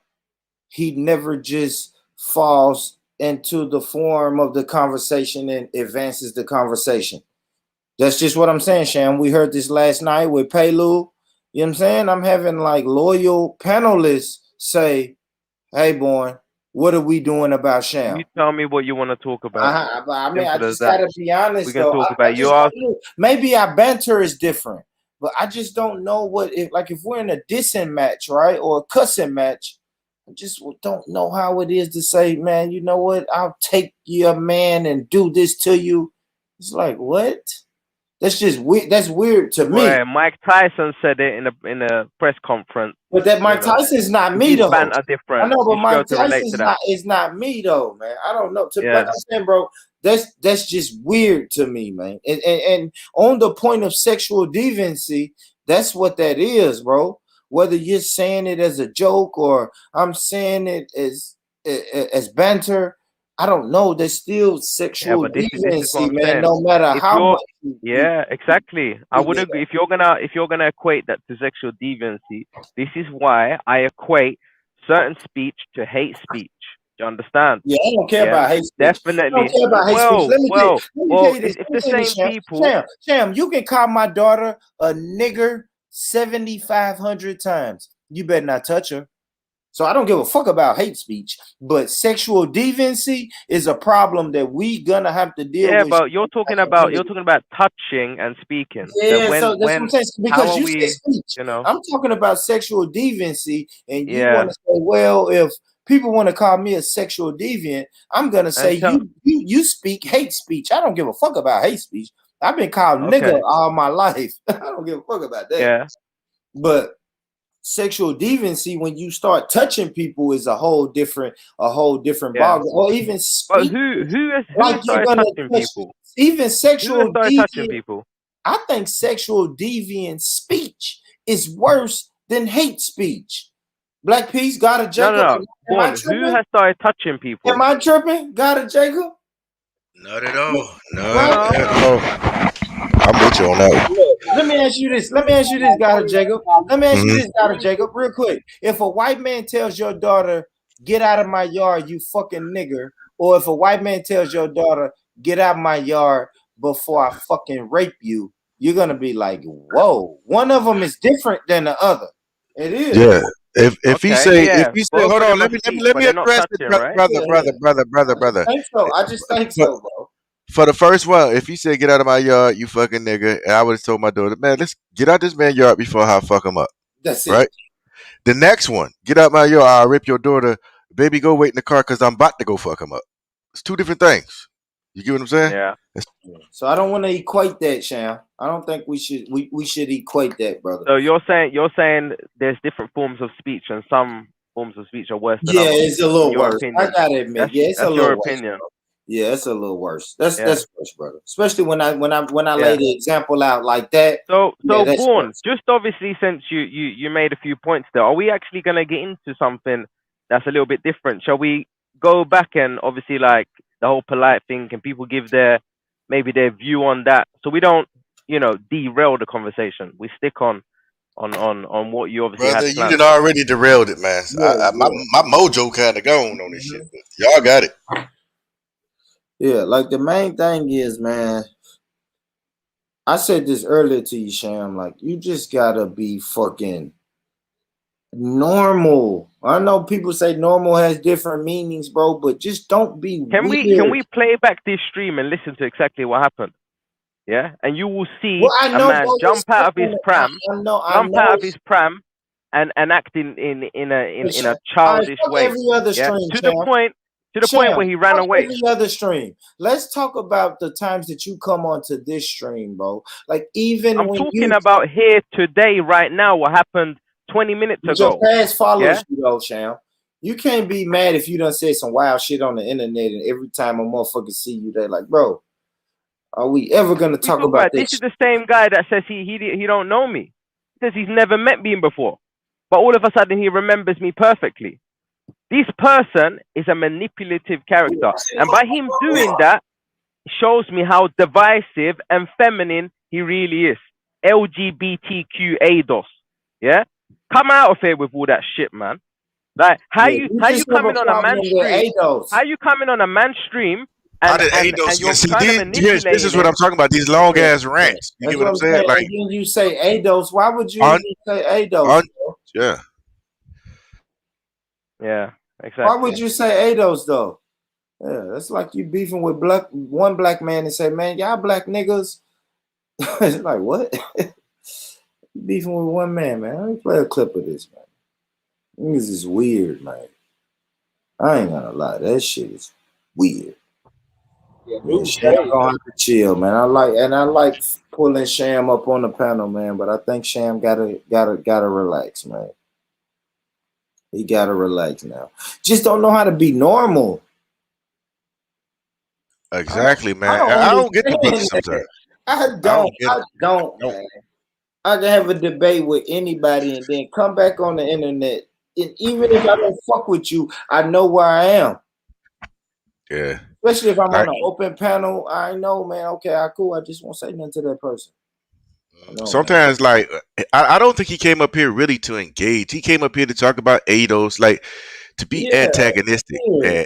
he never just falls into the form of the conversation and advances the conversation. That's just what I'm saying, Sham. We heard this last night with Pelu. You know what I'm saying? I'm having like loyal panelists say, hey, boy, what are we doing about Sham?
You tell me what you want to talk about.
I mean, I
Simple as
just
that.
gotta be honest,
We can
though.
talk
I
about
just
yours.
don't know. Maybe our banter is different, but I just don't know what if we're in a dissing match, right, or a cussing match. I just don't know how it is to say, man, you know what? I'll take your man and do this to you. It's like, what? That's just weird. That's weird to me.
Boy, Mike Tyson said it in a press conference.
But that Mike Tyson's not me,
His
though.
banter
I
different.
know, but
You should be able
Mike
to relate
Tyson's
to that.
is not me, though, man. I don't know. Like
Yeah.
I'm saying, bro, that's just weird to me, man. And on the point of sexual deviancy, that's what that is, bro. Whether you're saying it as a joke or I'm saying it as banter, I don't know. There's still sexual
But this is what
deviancy,
I'm
man.
saying.
No matter
If
how
you're-
much.
Yeah, exactly. I would agree. If you're gonna equate that to sexual deviancy, this is why I equate certain speech to hate speech. Do you understand?
Yeah, I don't care about hate speech.
Definitely.
I don't care about hate speech. Let me tell you this.
If the same people,
Sham, you can call my daughter a nigger 7,500 times. You better not touch her. So I don't give a fuck about hate speech, but sexual deviancy is a problem that we gonna have to deal with.
Yeah, but you're talking about touching and speaking.
Yeah, so that's what I'm saying. Because you say speech,
you know,
I'm talking about sexual deviancy, and you want to say, well, if people want to call me a sexual deviant, I'm gonna say you speak hate speech. I don't give a fuck about hate speech. I've been called nigga all my life. I don't give a fuck about that.
Yeah,
but sexual deviancy, when you start touching people, is a whole different ballgame. Or even speak.
But who has started touching people?
Even sexual
started touching people.
I think sexual deviant speech is worse than hate speech. Black Peace, God of Jacob.
No. Who has started touching people?
Am I tripping? God of Jacob?
Not at all. Not at all. I'm with you on that one.
Let me ask you this, God of Jacob. God of Jacob, real quick. If a white man tells your daughter, get out of my yard, you fucking nigger, or if a white man tells your daughter, get out of my yard before I fucking rape you, you're gonna be like, whoa. One of them is different than the other. It is.
Yeah. If he say, hold on, let me address it, brother.
I think so. I just think so, bro.
For the first one, if he said get out of my yard, you fucking nigga, and I would have told my daughter, man, let's get out this man's yard before I fuck him up.
That's it.
Right? The next one, get out my yard, I'll rip your daughter. Baby, go wait in the car because I'm about to go fuck him up. It's two different things. You get what I'm saying?
Yeah.
So I don't want to equate that, Sham. I don't think we should equate that, brother.
So you're saying there's different forms of speech and some forms of speech are worse than others.
It's a little worse.
Opinion.
I gotta admit, it's a little worse. Opinion. Bro. Yeah, it's a little worse. That's worse, brother. Especially when I lay the example out like that.
So Vaughn, just obviously since you made a few points there, are we actually gonna get into something that's a little bit different? Shall we go back and obviously like the whole polite thing? Can people give their view on that so we don't derail the conversation? We stick on what you obviously
brother,
had planned.
You done already derailed it, man. My mojo kind of gone on this shit, but y'all got it.
Yeah, like the main thing is, man, I said this earlier to you, Sham, like you just gotta be fucking normal. I know people say normal has different meanings, bro, but just don't be
Can
weird.
we play back this stream and listen to exactly what happened? Yeah, and you will see
a man
jump out of his pram, out of his pram, and act in a childish way.
Every other stream,
to the point where he ran away.
Every other stream. Let's talk about the times that you come onto this stream, bro. Like even
I'm talking about here today, right now. What happened 20 minutes ago?
Your past followers, Sham. You can't be mad if you done said some wild shit on the internet, and every time a motherfucker see you, they're like, bro. Are we ever gonna talk about this?
This is the same guy that says he don't know me. He says he's never met me before, but all of a sudden he remembers me perfectly. This person is a manipulative character, and by him doing that, shows me how divisive and feminine he really is. LGBTQ ADOS. Yeah, come out of here with all that shit, man. Like how
Yeah,
you
you
how you
just have a
coming on a
problem
man's
with
stream?
ADOS.
How you coming on a man's stream
How
and
did
and
Ados,
and
man?
you're
See,
kind of
this
manipulating
is what I'm
him?
talking about. These long
Yeah,
ass
yeah.
rants. You get
That's
what
what
I'm
I'm
saying?
saying.
Like,
And then you say ADOS. Why would you
on,
even say ADOS,
on,
bro?
yeah.
Yeah,
Why would
exactly.
you say ADOS though? Yeah, that's like you beefing with one black man and say, man, y'all black niggas. It's like, what? You beefing with one man, man. Let me play a clip of this, man. Niggas is weird, man. I ain't gonna lie, that shit is weird.
Yeah,
Yeah,
dude,
Sham
crazy.
gonna have to chill, man. I like pulling Sham up on the panel, man. But I think Sham gotta relax, man. He gotta relax now. Just don't know how to be normal.
Exactly,
I
man.
don't
I don't get the brother
understand
sometimes.
that. I
I
don't.
don't get
I
him.
don't,
Don't.
man. I can have a debate with anybody and then come back on the internet. And even if I don't fuck with you, I know where I am.
Yeah.
Especially if I'm
Like,
on an open panel, I know, man. Okay, cool. I just won't say nothing to that person. I know, man.
sometimes, like, I don't think he came up here really to engage. He came up here to talk about Ados, like, to be
Yeah,
antagonistic.
yeah,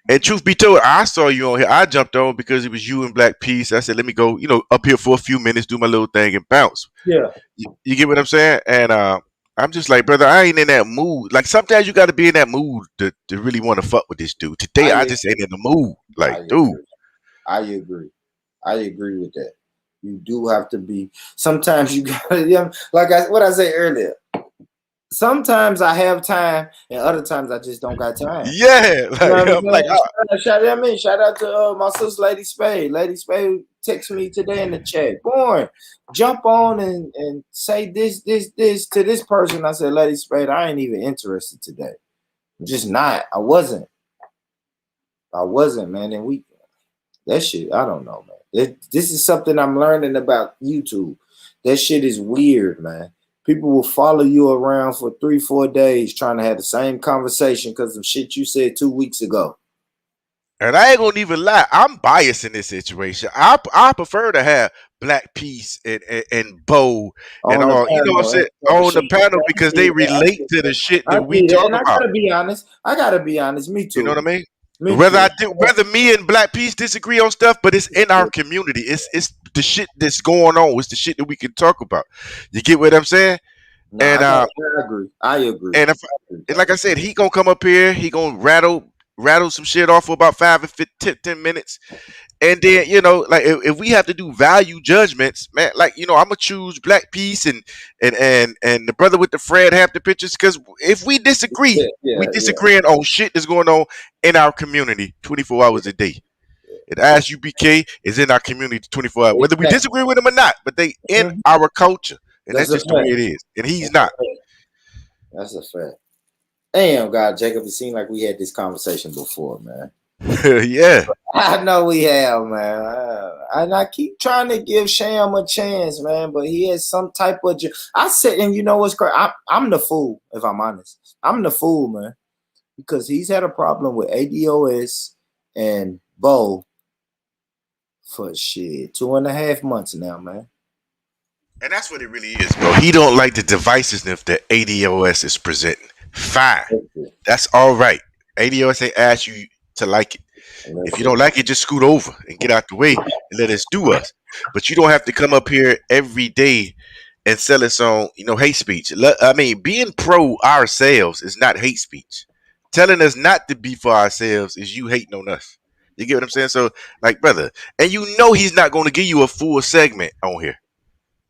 And truth be told, I saw you on here. I jumped on because it was you and Black Peace. I said, let me go, up here for a few minutes, do my little thing, and bounce.
yeah.
You get what I'm saying? And I'm just like, brother, I ain't in that mood. Like, sometimes you got to be in that mood to really want to fuck with this dude. Today,
I
I
agree.
just ain't in the mood.
I
Like, dude.
agree. I agree. I agree with that. You do have to be. Sometimes you gotta. Yeah, like what I said earlier. Sometimes I have time, and other times I just don't got time.
Yeah.
You know
Like,
what I'm
I'm like,
saying? Shout out to my sister Lady Spade. Lady Spade text me today in the chat. Born, jump on and say this to this person. I said, Lady Spade, I ain't even interested today. I'm just not. I wasn't, man. And that shit, I don't know, man. This is something I'm learning about YouTube. That shit is weird, man. People will follow you around for 3-4 days trying to have the same conversation because of shit you said 2 weeks ago.
and I ain't gonna even lie, I'm biased in this situation. I prefer to have Black Peace and Bo and
On the
all, you know what I'm
panel.
saying, on the panel because they relate to the shit
I
that we
see that.
talk
And I
about.
gotta be honest. Me
You know what I
too.
mean?
Me too.
Whether me and Black Peace disagree on stuff, but it's in our community. It's the shit that's going on. It's the shit that we can talk about. You get what I'm saying?
No,
And
I agree. I agree.
and if and like I said, he gonna come up here. He gonna rattle some shit off for about 10 minutes. And then, like if we have to do value judgments, man, like I'm gonna choose Black Peace and the brother with the Fred have the pictures because if we disagree, we
Yeah.
disagreeing on shit that's going on in our community 24 hours a day. It as UBK is in our community 24 hours, whether we
Exactly.
disagree with them or not, but they in
Mhm.
our culture, and
That's
that's
a
just the way
fact.
it is. And he's not.
That's a fact. Damn, God, Jacob, it seemed like we had this conversation before, man.
Yeah.
I know we have, man. And I keep trying to give Sham a chance, man, but he has some type of. I said, and you know what's crazy? I'm the fool, if I'm honest. I'm the fool, man, because he's had a problem with ADOS and Bo for shit 2.5 months now, man.
And that's what it really is, bro. He don't like the divisiveness that ADOS is presenting. Fine. That's all right. ADOS ain't asked you to like it. If you don't like it, just scoot over and get out the way and let us do us. But you don't have to come up here every day and sell us on, hate speech. I mean, being pro ourselves is not hate speech. Telling us not to be for ourselves is you hating on us. You get what I'm saying? So, like, brother, and he's not going to give you a full segment on here.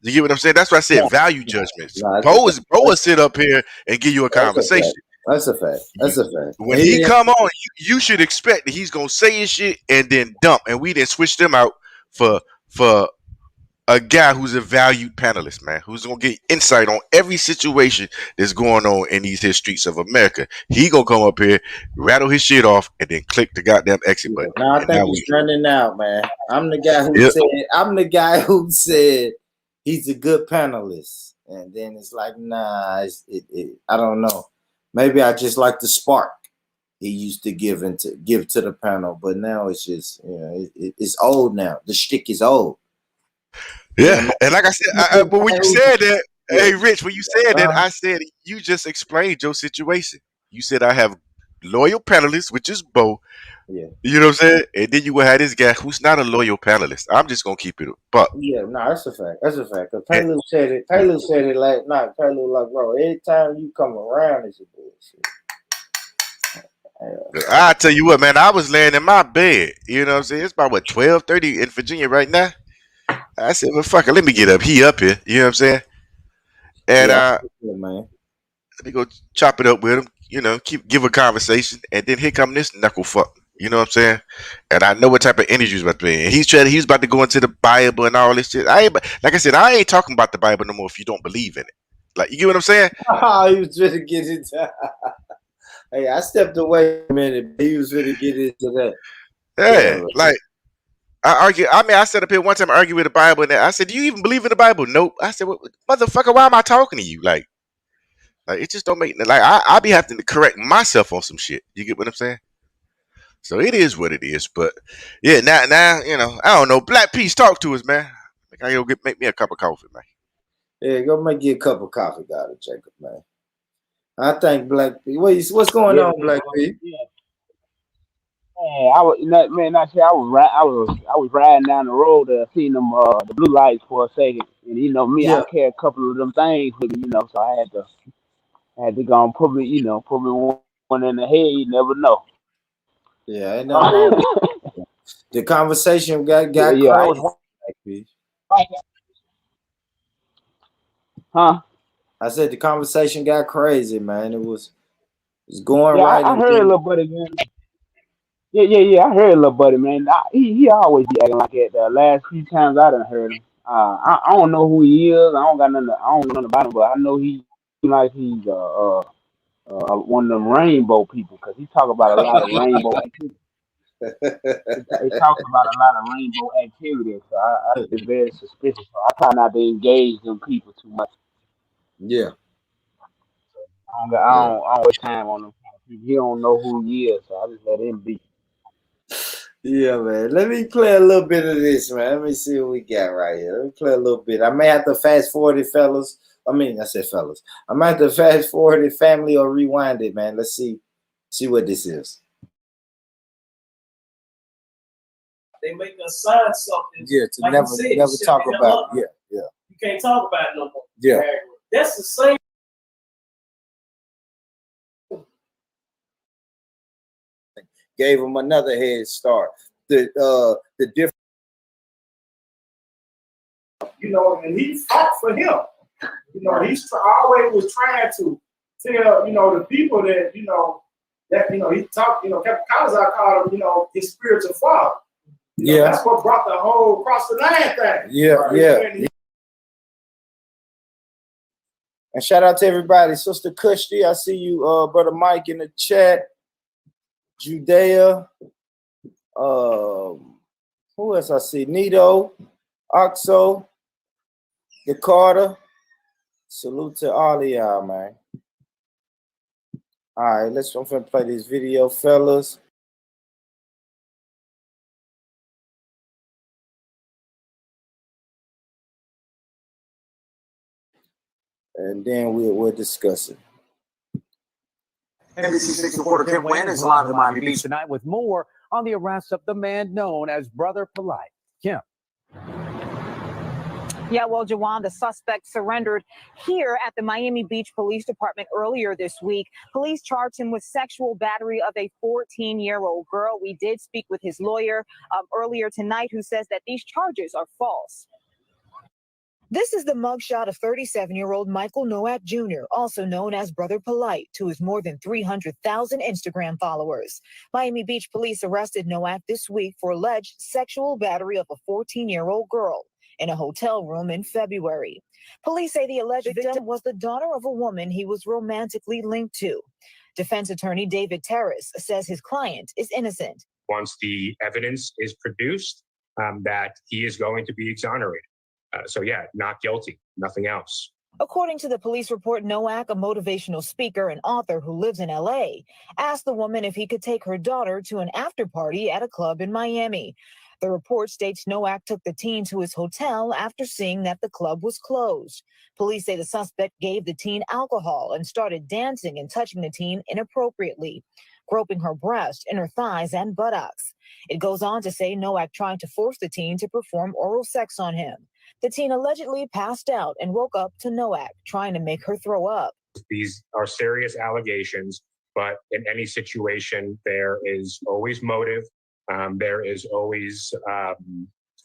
You get what I'm saying? That's why I said value judgments. Bo will sit up here and give you a conversation.
That's a fact. That's a fact.
When he come on, you should expect that he's gonna say his shit and then dump, and we then switch them out for a guy who's a valued panelist, man, who's gonna get insight on every situation that's going on in these here streets of America. He gonna come up here, rattle his shit off, and then click the goddamn exit button.
Now I think he's running out, man. I'm the guy who said he's a good panelist, and then it's like, nah, I don't know. Maybe I just like the spark he used to give to the panel, but now it's just it's old now. The shtick is old.
Yeah, and like I said, but when you said that, hey Rich, when you said that, I said you just explained your situation. You said I have loyal panelists, which is Bo.
Yeah.
You know what I'm saying? And then you will have this guy who's not a loyal panelist. I'm just gonna keep it a buck.
Yeah, no, that's a fact. That's a fact. Cause Taylor said it. Taylor said it like, not Taylor, like, bro. Every time you come around, it's a bullshit.
I tell you what, man. I was laying in my bed. You know what I'm saying? It's about what 12:30 in Virginia right now. I said, well, fuck it. Let me get up. He up here. You know what I'm saying? And
Yeah, man.
let me go chop it up with him. You know, give a conversation, and then here come this knuckle fuck. You know what I'm saying? And I know what type of energy he's about to be in. He's about to go into the Bible and all this shit. Like I said, I ain't talking about the Bible no more if you don't believe in it. Like, you get what I'm saying?
He was trying to get into. Hey, I stepped away a minute. He was trying to get into that.
Yeah, like I sat up here one time arguing with the Bible, and I said, "Do you even believe in the Bible?" Nope. I said, well, "Motherfucker, why am I talking to you?" Like it just don't make like I be having to correct myself on some shit. You get what I'm saying? So it is what it is. But yeah, now you know, I don't know. Black Peace, talk to us, man. I go make me a cup of coffee, man.
Yeah, go make you a cup of coffee, got it, Jacob, man. I think Black P. What's going on, Black P?
Yeah. Man, I was riding down the road, seeing them the blue lights for a second, and you know me, I
Yeah.
carry a couple of them things with me, you know, so I had to go and put me one in the head. You never know.
Yeah, ain't nothing wrong with it. The conversation got crazy.
I was huh?
I said the conversation got crazy, man. It's going
Yeah,
right.
I heard a little buddy, man. Yeah. I heard a little buddy, man. He always be acting like that. The last few times I done heard him, I don't know who he is. I don't know nothing about him, but I know he's one of them rainbow people because he talk about a lot of rainbow activity. He talks about a lot of rainbow activity, so I get very suspicious. So I try not to engage them people too much.
Yeah.
I don't waste time on him. He don't know who he is, so I just let him be.
Yeah, man. Let me play a little bit of this, man. Let me see what we got right here. Let me play a little bit. I may have to fast forward it, fellas. I said fellas. I might have to fast forward it, family, or rewind it, man. Let's see what this is.
They make us sign something.
Yeah, to
like
never talk about it. Yeah.
You can't talk about it no more.
Yeah.
That's the same.
Gave him another head start. The different.
You know, and he fought for him. You know, he's always was trying to tell, you know, the people that, you know, he talked, you know, Captain Collins, I called him, you know, his spiritual father. You know, that's what brought the whole cross the line thing.
Yeah. And shout out to everybody. Sister Kushti, I see you, Brother Mike in the chat. Judea. Who else I see? Nito, Oxo, Dakota. Salute to all of y'all, man. All right, I'm finna play this video, fellas. And then we'll discuss it.
NBC6 reporter Kim Wynn is live in Miami Beach tonight with more on the arrest of the man known as Brother Polite. Kim.
Yeah, well, Jawan, the suspect surrendered here at the Miami Beach Police Department earlier this week. Police charged him with sexual battery of a 14-year-old girl. We did speak with his lawyer earlier tonight, who says that these charges are false. This is the mugshot of 37-year-old Michael Nowak Jr., also known as Brother Polite, to his more than 300,000 Instagram followers. Miami Beach police arrested Nowak this week for alleged sexual battery of a 14-year-old girl in a hotel room in February. Police say the alleged victim was the daughter of a woman he was romantically linked to. Defense attorney David Terrace says his client is innocent.
Once the evidence is produced, that he is going to be exonerated. So yeah, not guilty, nothing else.
According to the police report, Nowak, a motivational speaker and author who lives in L.A., asked the woman if he could take her daughter to an after party at a club in Miami. The report states Nowak took the teen to his hotel after seeing that the club was closed. Police say the suspect gave the teen alcohol and started dancing and touching the teen inappropriately, groping her breast, inner thighs, and buttocks. It goes on to say Nowak tried to force the teen to perform oral sex on him. The teen allegedly passed out and woke up to Nowak trying to make her throw up.
These are serious allegations, but in any situation, there is always motive. There is always a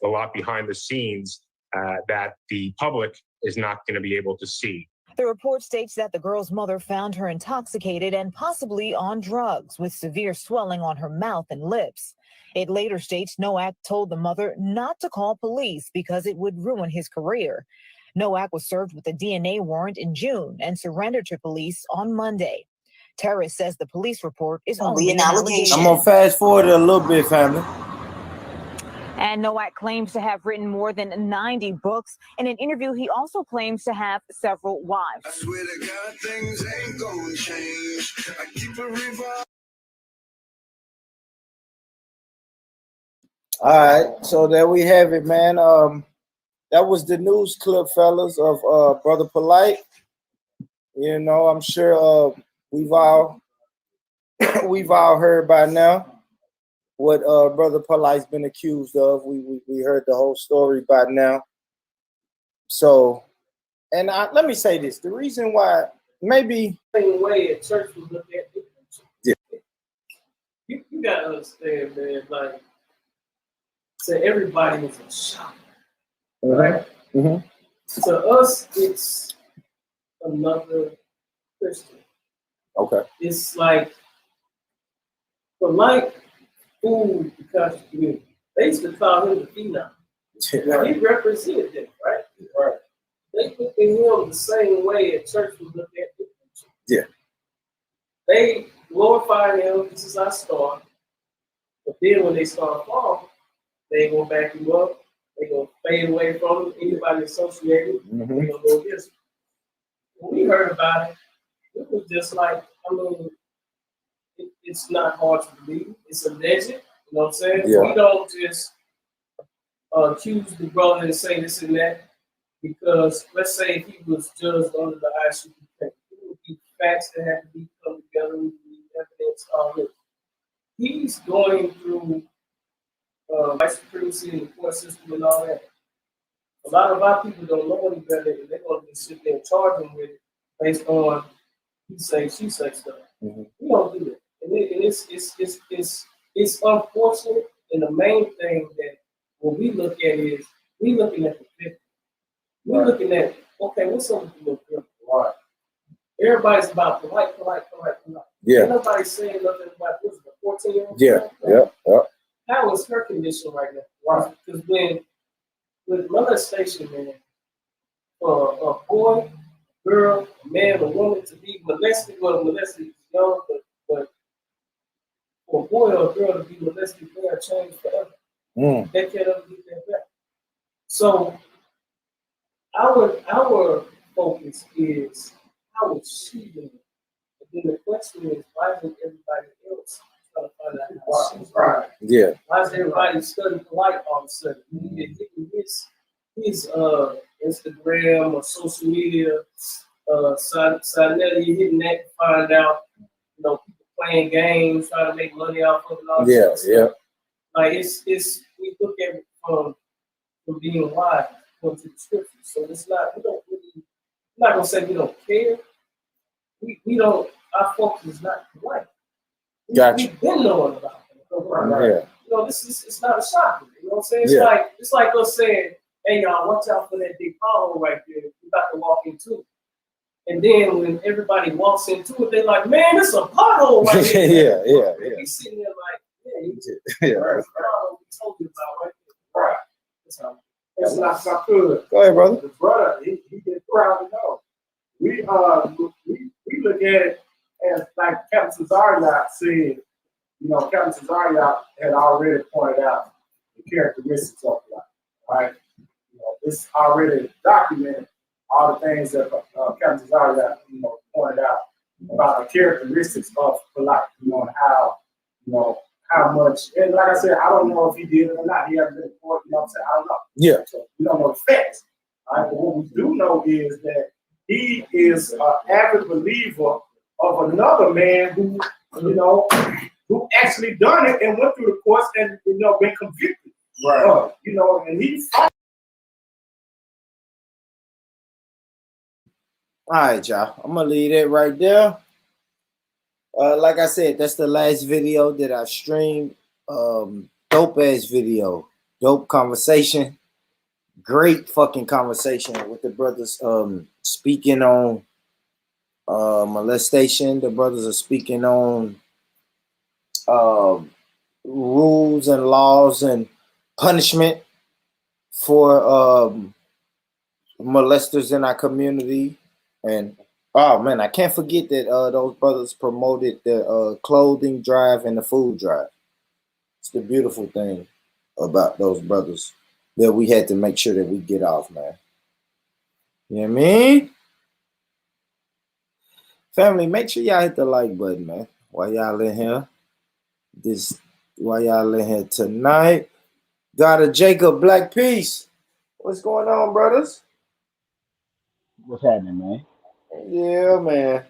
lot behind the scenes that the public is not going to be able to see.
The report states that the girl's mother found her intoxicated and possibly on drugs, with severe swelling on her mouth and lips. It later states Nowak told the mother not to call police because it would ruin his career. Nowak was served with a DNA warrant in June and surrendered to police on Monday. Terrace says the police report is only an allegation.
I'm going to fast forward a little bit, family.
And Nowak claims to have written more than 90 books. In an interview, he also claims to have several wives.
I swear to God, things ain't gonna change. I keep a revolver.
All right, so there we have it, man. That was the news clip, fellas, of Brother Polite. You know, I'm sure we've all heard by now what Brother Polite's been accused of. We heard the whole story by now. So, and let me say this: the reason why maybe
same way at church we look at it.
Yeah.
You gotta understand, man. Like, to everybody is a shock, right?
Mm-hmm.
To us, it's another Christian.
Okay.
It's like Polite food the country community. They used to call him the phenom. Now, he represented them, right? Right. They look at him the same way at church we look at it.
Yeah.
They glorify him. This is our star. But then when they start falling, they ain't gonna back you up. They gonna fade away from him. Anybody associated, they gonna go this. When we heard about it, it was just like, I mean, it's not hard to believe. It's alleged. You know what I'm saying?
Yeah.
We don't just accuse the brother and say this and that, because let's say if he was judged under the ICP, it would be facts that have to be come together with the evidence already. He's going through white supremacy in the court system and all that. A lot of our people don't know any better, and they're going to just sit there and charge him with it based on he say, she say stuff.
Mm-hmm.
We don't do that, and it's unfortunate. And the main thing that when we look at is we looking at the victim. We're looking at, okay, what's up with the little girl? Right. Everybody's about polite.
Yeah.
Ain't nobody saying nothing about this. The 14-year-old.
Yeah.
How is her condition right now? Right. Because with molestation, man, for a boy, girl, a man, a woman to be molested, well, molested is young, but for a boy or a girl to be molested, they are changed forever. They can't ever get that back. So our focus is how is she doing? And then the question is, why isn't everybody else trying to find out how she's doing?
Yeah.
Why is everybody studying polite all of a sudden? He hitting his Instagram or social media, Sanetti hitting that to find out, you know, people playing games, trying to make money off of it. All that stuff. Like it's we look at it from being wise according to the scriptures. So it's not, we don't really, I'm not gonna say we don't care. We don't, our focus is not polite. We've been knowing about it. Right? You know, it's not a shock. You know what I'm saying? It's like us saying, hey y'all, watch out for that big pothole right there. We're about to walk into it. And then when everybody walks into it, they're like, man, it's a pothole right there.
Yeah.
We sitting there like, yeah, we told you about right there. Right. That's not so good.
Go ahead, brother.
The brother, he did proud to know. We look at it as like Captain Cesario said. You know, Captain Cesario had already pointed out the characteristics of life, right? You know, it's already documented all the things that Captain Cesario, you know, pointed out about the characteristics of life. You know, and how much. And like I said, I don't know if he did it or not. He hasn't been in court. You know what I'm saying? I don't know.
Yeah.
So we don't know the facts. All right, but what we do know is that he is an avid believer of another man who, you know, who actually done it and went through the courts and, you know, been convicted. Right. You know, and he fought.
All right, y'all. I'm gonna leave it right there. Like I said, that's the last video that I streamed. Dope ass video, dope conversation, great fucking conversation with the brothers. Speaking on molestation. The brothers are speaking on rules and laws and punishment for molesters in our community. And oh man, I can't forget that those brothers promoted the clothing drive and the food drive. It's the beautiful thing about those brothers that we had to make sure that we get off, man. You know what I mean? Family, make sure y'all hit the like button, man. While y'all in here. While y'all in here tonight. God of Jacob, Black Peace. What's going on, brothers?
What's happening, man?
Yeah, man.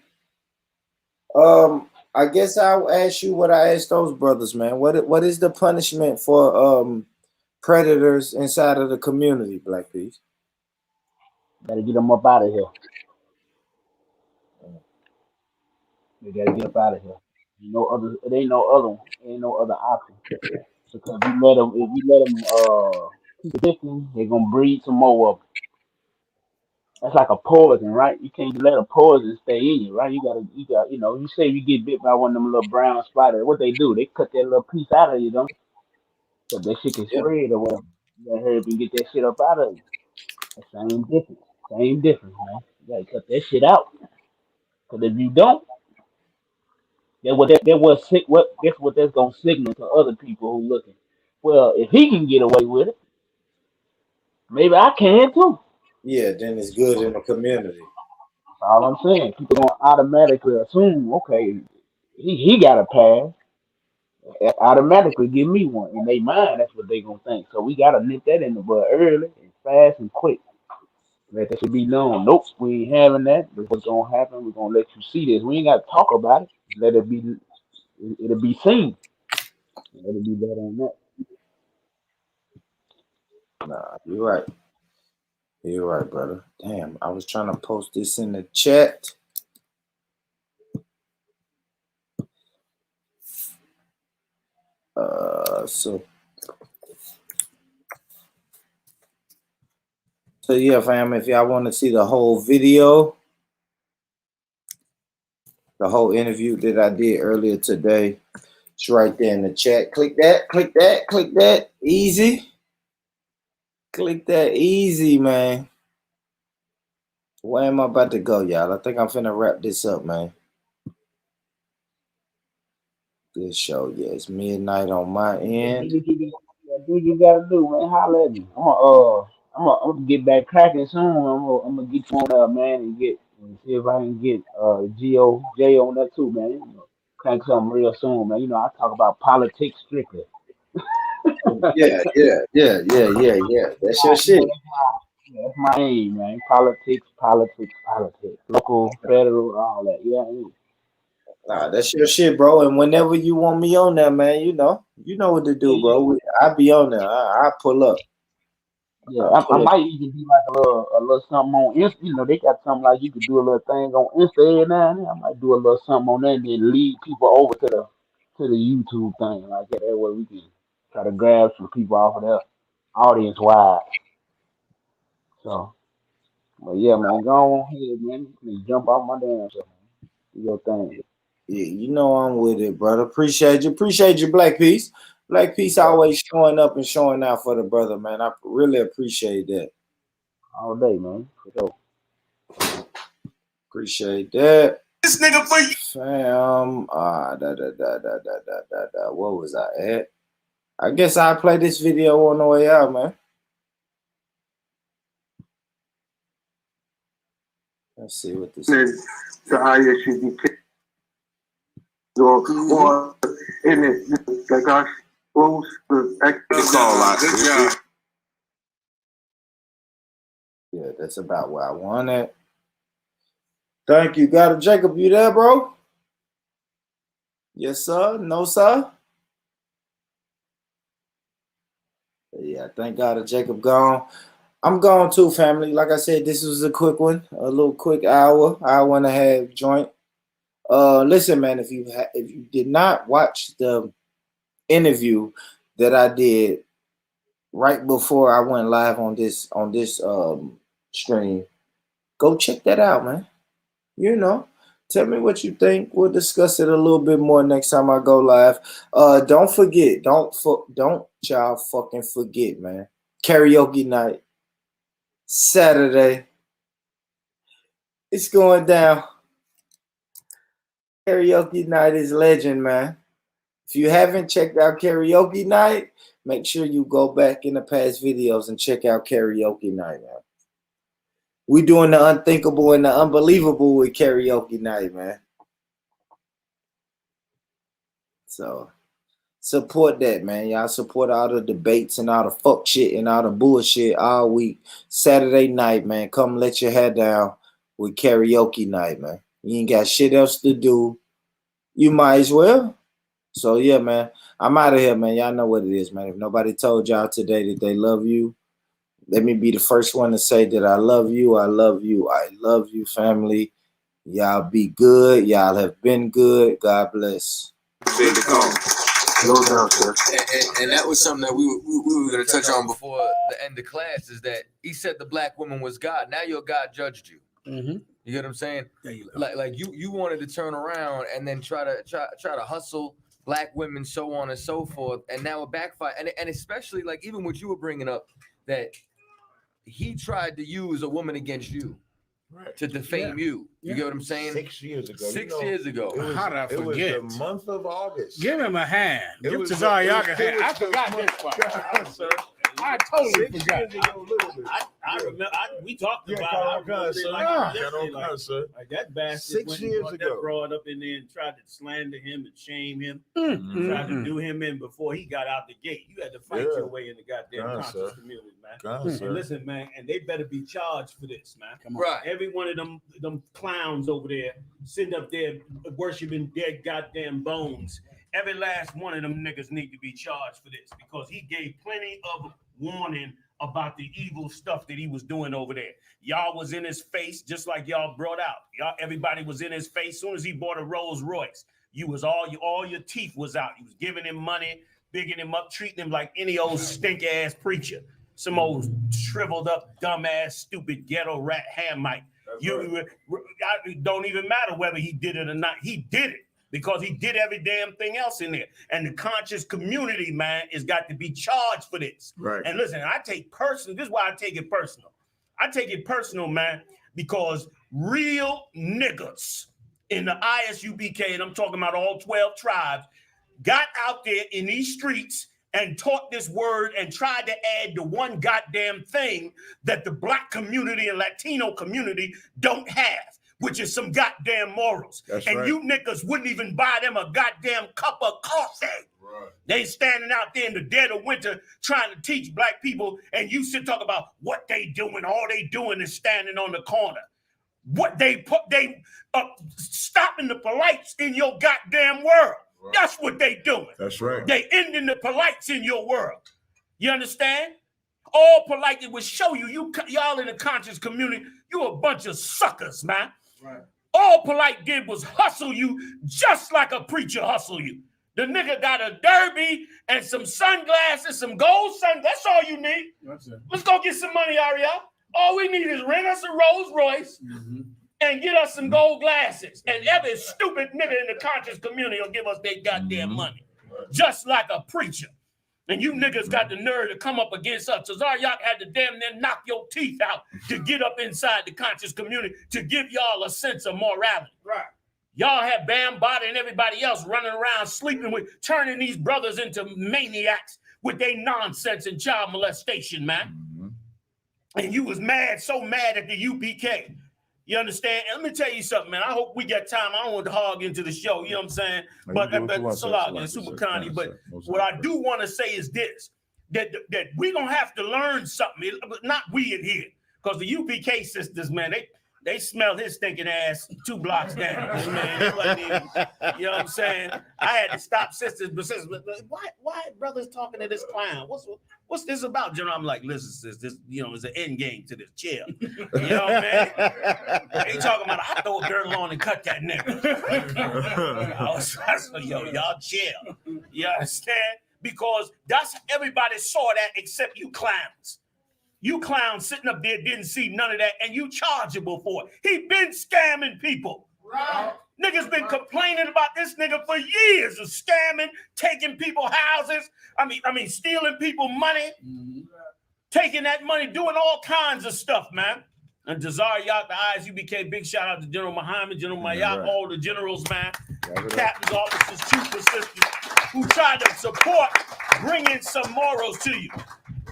I guess I'll ask you what I asked those brothers, man. What is the punishment for predators inside of the community, Black Peace?
Gotta get them up out of here. They gotta get up out of here. It ain't no other one. Ain't no other option. Because if you let them keep existing, they're gonna breed some more of them. That's like a poison, right? You can't let a poison stay in you, right? You say you get bit by one of them little brown spiders. What they do? They cut that little piece out of you, don't? So that shit can
Yeah.
spread or whatever. You gotta hurry up and get that shit up out of you. The same difference. Same difference, man. You gotta cut that shit out. Because if you don't, that's what that's gonna signal to other people who looking. Well, if he can get away with it, maybe I can too.
Yeah, then it's good in the community.
That's all I'm saying. People gonna automatically assume, okay, he got a pass. Automatically give me one. In their mind, that's what they gonna think. So we gotta nip that in the bud early and fast and quick. Let that should be known. Nope, we ain't having that. That's what's gonna happen. We're gonna let you see this. We ain't gotta talk about it. Let it be. It'll be seen. It'll be better than that.
Nah, you're right. You're right, brother. Damn, I was trying to post this in the chat. So yeah, fam, if y'all want to see the whole video, the whole interview that I did earlier today, it's right there in the chat. Click that, click that, click that. Easy. Click that easy, man. Where am I about to go, y'all? I think I'm finna wrap this up, man. This show, yeah, it's midnight on my end.
Do what you gotta do, man. Holler at me. I'm gonna get back cracking soon. I'm gonna get you on there, man, and see if I can get J on that too, man. Crank something real soon, man. I talk about politics strictly.
Yeah. That's your shit.
That's my aim, man. Politics. Local, federal, all that. Yeah.
Nah, that's your shit, bro. And whenever you want me on there, man, you know what to do, bro. I'll be on there. I pull up.
Yeah, I might even do like a little something on Insta. They got something like you could do a little thing on Insta every now and then. I might do a little something on that and then lead people over to the YouTube thing like that. That way we can try to grab some people off of there, audience wise. So, but yeah, man, go on ahead, man. Just jump off my damn self, man. Do your thing.
Yeah, you know I'm with it, brother. Appreciate you, Black Peace. Black Peace always showing up and showing out for the brother, man. I really appreciate that.
All day, man. For sure.
Appreciate that.
This nigga for you.
Fam, what was I at? I guess I'll play this video on the way out, man. Let's see what this is.
To ISUDP.
or in it, like I suppose the extra call out. Good job.
Yeah, that's about where I want it. Thank you. Got it, Jacob. You there, bro? Yes, sir. No, sir. Yeah, thank God Jacob gone. I'm gone too, family. Like I said, this was a quick one, a little quick hour and a half joint. Listen, man, if you did not watch the interview that I did right before I went live on this stream, go check that out, man. You know, tell me what you think. We'll discuss it a little bit more next time I go live. Don't forget, don't y'all fucking forget, man. Karaoke night, Saturday. It's going down. Karaoke night is legend, man. If you haven't checked out karaoke night, make sure you go back in the past videos and check out karaoke night, man. We doing the unthinkable and the unbelievable with karaoke night, man. So support that, man. Y'all support all the debates and all the fuck shit and all the bullshit all week. Saturday night, man. Come let your hair down with karaoke night, man. You ain't got shit else to do. You might as well. So yeah, man. I'm out of here, man. Y'all know what it is, man. If nobody told y'all today that they love you, let me be the first one to say that I love you. I love you. I love you, family. Y'all be good. Y'all have been good. God bless.
No doubt, sir.
And that was something that we were going to touch on before the end of class, is that he said the black woman was God. Now your God judged you. Mm-hmm. You get what I'm saying? Like you wanted to turn around and then try to hustle black women, so on and so forth, and now it backfired. And especially like even what you were bringing up, that he tried to use a woman against you. Right. To defame you. You get what I'm saying?
6 years ago.
6 years ago.
How did I forget? It was the month of August.
Give him a hand. Give Tazariak a hand. I forgot this part. Sir. I totally forgot.
I remember. We talked about it. Like that bastard
6 years ago.
That broad up in there and tried to slander him and shame him. Tried to do him in before he got out the gate. You had to fight your way in the goddamn conscious community, man. And listen, man, and they better be charged for this, man. Come on. Right. Every one of them clowns over there sitting up there worshiping dead goddamn bones. Every last one of them niggas need to be charged for this, because he gave plenty of warning about the evil stuff that he was doing over there. Y'all was in his face, just like y'all brought out. Everybody was in his face. As soon as he bought a Rolls Royce, you was all your teeth was out. You was giving him money, bigging him up, treating him like any old stink ass preacher, some old shriveled up, dumb ass, stupid ghetto rat Hamite. It don't even matter whether he did it or not. He did it because he did every damn thing else in there. And the conscious community, man, has got to be charged for this. Right. And listen, I take personal. This is why I take it personal. I take it personal, man, because real niggas in the ISUBK, and I'm talking about all 12 tribes, got out there in these streets and taught this word and tried to add the one goddamn thing that the black community and Latino community don't have, which is some goddamn morals. That's and right. You niggas wouldn't even buy them a goddamn cup of coffee. Right. They standing out there in the dead of winter trying to teach black people, and you sit talk about what they doing. All they doing is standing on the corner. What they stopping the polites in your goddamn world. Right. That's what they doing.
That's right.
They ending the polites in your world. You understand? All polite, it will show you y'all in the conscious community, you a bunch of suckers, man. Right. All polite did was hustle you just like a preacher hustle you. The nigga got a derby and some sunglasses, some gold sunglasses. That's all you need. That's it. Let's go get some money, Ariel. All we need is rent us a Rolls Royce and get us some gold glasses. And every stupid nigga in the conscious community will give us their goddamn money. Just like a preacher. And you niggas got the nerve to come up against us. Tazariak had to damn near knock your teeth out to get up inside the conscious community to give y'all a sense of morality. Right. Y'all have Bam Bada and everybody else running around sleeping with, turning these brothers into maniacs with their nonsense and child molestation, man. And you was mad, so mad at the UPK. You understand? And let me tell you something, man. I hope we got time. I don't want to hog into the show. You know what I'm saying? But Salah and Super Connie. But what I do want to say is this: that we're gonna have to learn something. Not we in here, because the UPK sisters, man, they smelled his stinking ass 2 blocks down. Man, it wasn't even, you know what I'm saying? I had to stop sisters, but sisters, why brothers talking to this clown? What's this about, General? I'm like, listen, sis, this, you know, is an end game to this. Chill. You know what I mean? They talking about, I throw a girdle on and cut that nigga. So, yo, y'all chill. You understand? Because everybody saw that except you clowns. You clowns sitting up there didn't see none of that, and you chargeable for it. He been scamming people. Right. Niggas been complaining about this nigga for years of scamming, taking people houses. I mean, stealing people money, taking that money, doing all kinds of stuff, man. And Desire Yacht, the ISUBK, big shout out to General Muhammad, General Mayak, all the generals, man, captains, officers, chief assistants, who tried to support bringing some morals to you.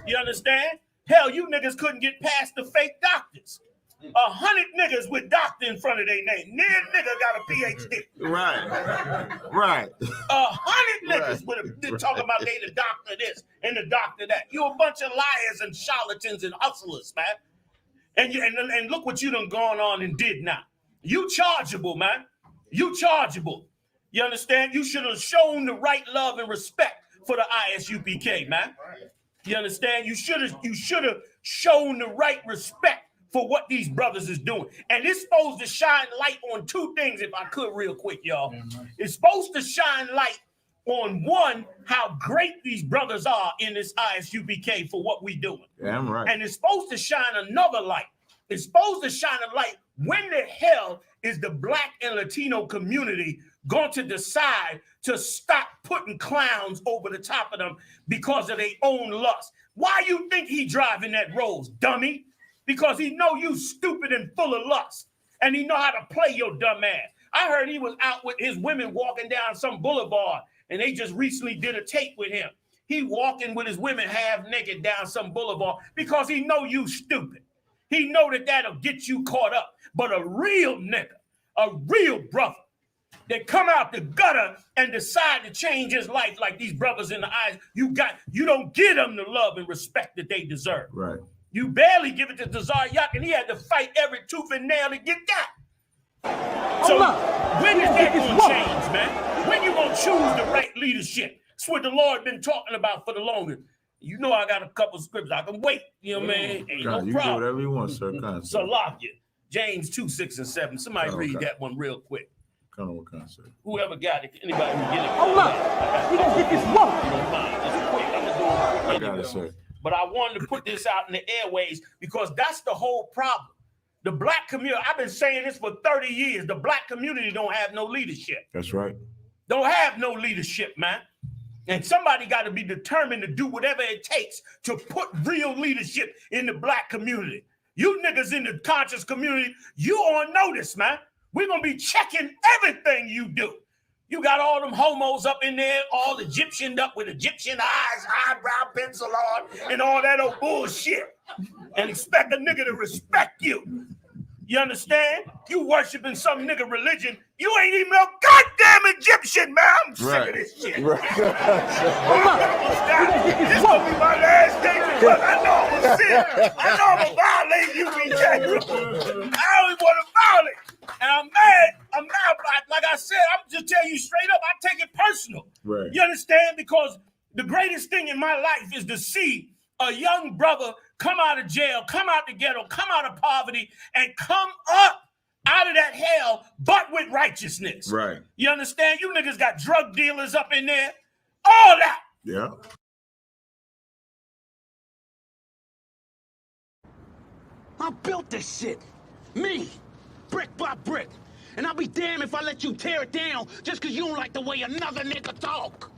You understand? Hell, you niggas couldn't get past the fake doctors. 100 niggas with doctor in front of their name. Near nigga got a PhD. Right. 100 niggas with talking about they the doctor this and the doctor that. You a bunch of liars and charlatans and hustlers, man. And look what you done gone on and did now. You chargeable, man. You chargeable. You understand? You should have shown the right love and respect for the ISUPK, man. You understand? You should have shown the right respect for what these brothers is doing. And it's supposed to shine light on 2 things, if I could real quick, y'all. It's supposed to shine light on, one, how great these brothers are in this ISUPK for what we doing. Yeah, I'm right. And it's supposed to shine another light. It's supposed to shine a light. When the hell is the Black and Latino community going to decide to stop putting clowns over the top of them because of their own lust? Why you think he driving that Rolls, dummy? Because he know you stupid and full of lust, and he know how to play your dumb ass. I heard he was out with his women walking down some boulevard, and they just recently did a tape with him. He walking with his women half naked down some boulevard because he know you stupid. He know that'll get you caught up. But a real nigga, a real brother that come out the gutter and decide to change his life like these brothers in the eyes, you don't give them the love and respect that they deserve. Right. You barely give it to Desire Yacht, and he had to fight every tooth and nail to get that. So when is that going to change, man? When you going to choose the right leadership? That's what the Lord been talking about for the longest. You know I got a couple scripts. I can wait. You know what I mean? Ain't no problem. You do whatever you want, sir. Salakia. James 2, 6, and 7. Somebody read that one real quick. What concept? Whoever got it, anybody who get it. Hold up. We gonna get this work. You don't mind. Just quick. I'm just doing it quick. I got it, sir. But I wanted to put this out in the airways because that's the whole problem. The Black community, I've been saying this for 30 years. The Black community don't have no leadership. That's right. Don't have no leadership, man. And somebody got to be determined to do whatever it takes to put real leadership in the Black community. You niggas in the conscious community, you on notice, man. We're going to be checking everything you do. You got all them homos up in there, all Egyptianed up with Egyptian eyes, eyebrow pencil on, and all that old bullshit. And expect a nigga to respect you. You understand? You worshiping some nigga religion. You ain't even no goddamn Egyptian, man. I'm sick of this shit. Right. This gonna be my last day because I know I'm a sin. I know I'm gonna violate UPK. I always want to violate. And I'm mad. Like I said, I'm just telling you straight up, I take it personal. Right. You understand? Because the greatest thing in my life is to see a young brother come out of jail, come out the ghetto, come out of poverty, and come up out of that hell, but with righteousness. Right. You understand? You niggas got drug dealers up in there. All that. Yeah.
I built this shit. Me. Brick by brick. And I'll be damned if I let you tear it down just because you don't like the way another nigga talk.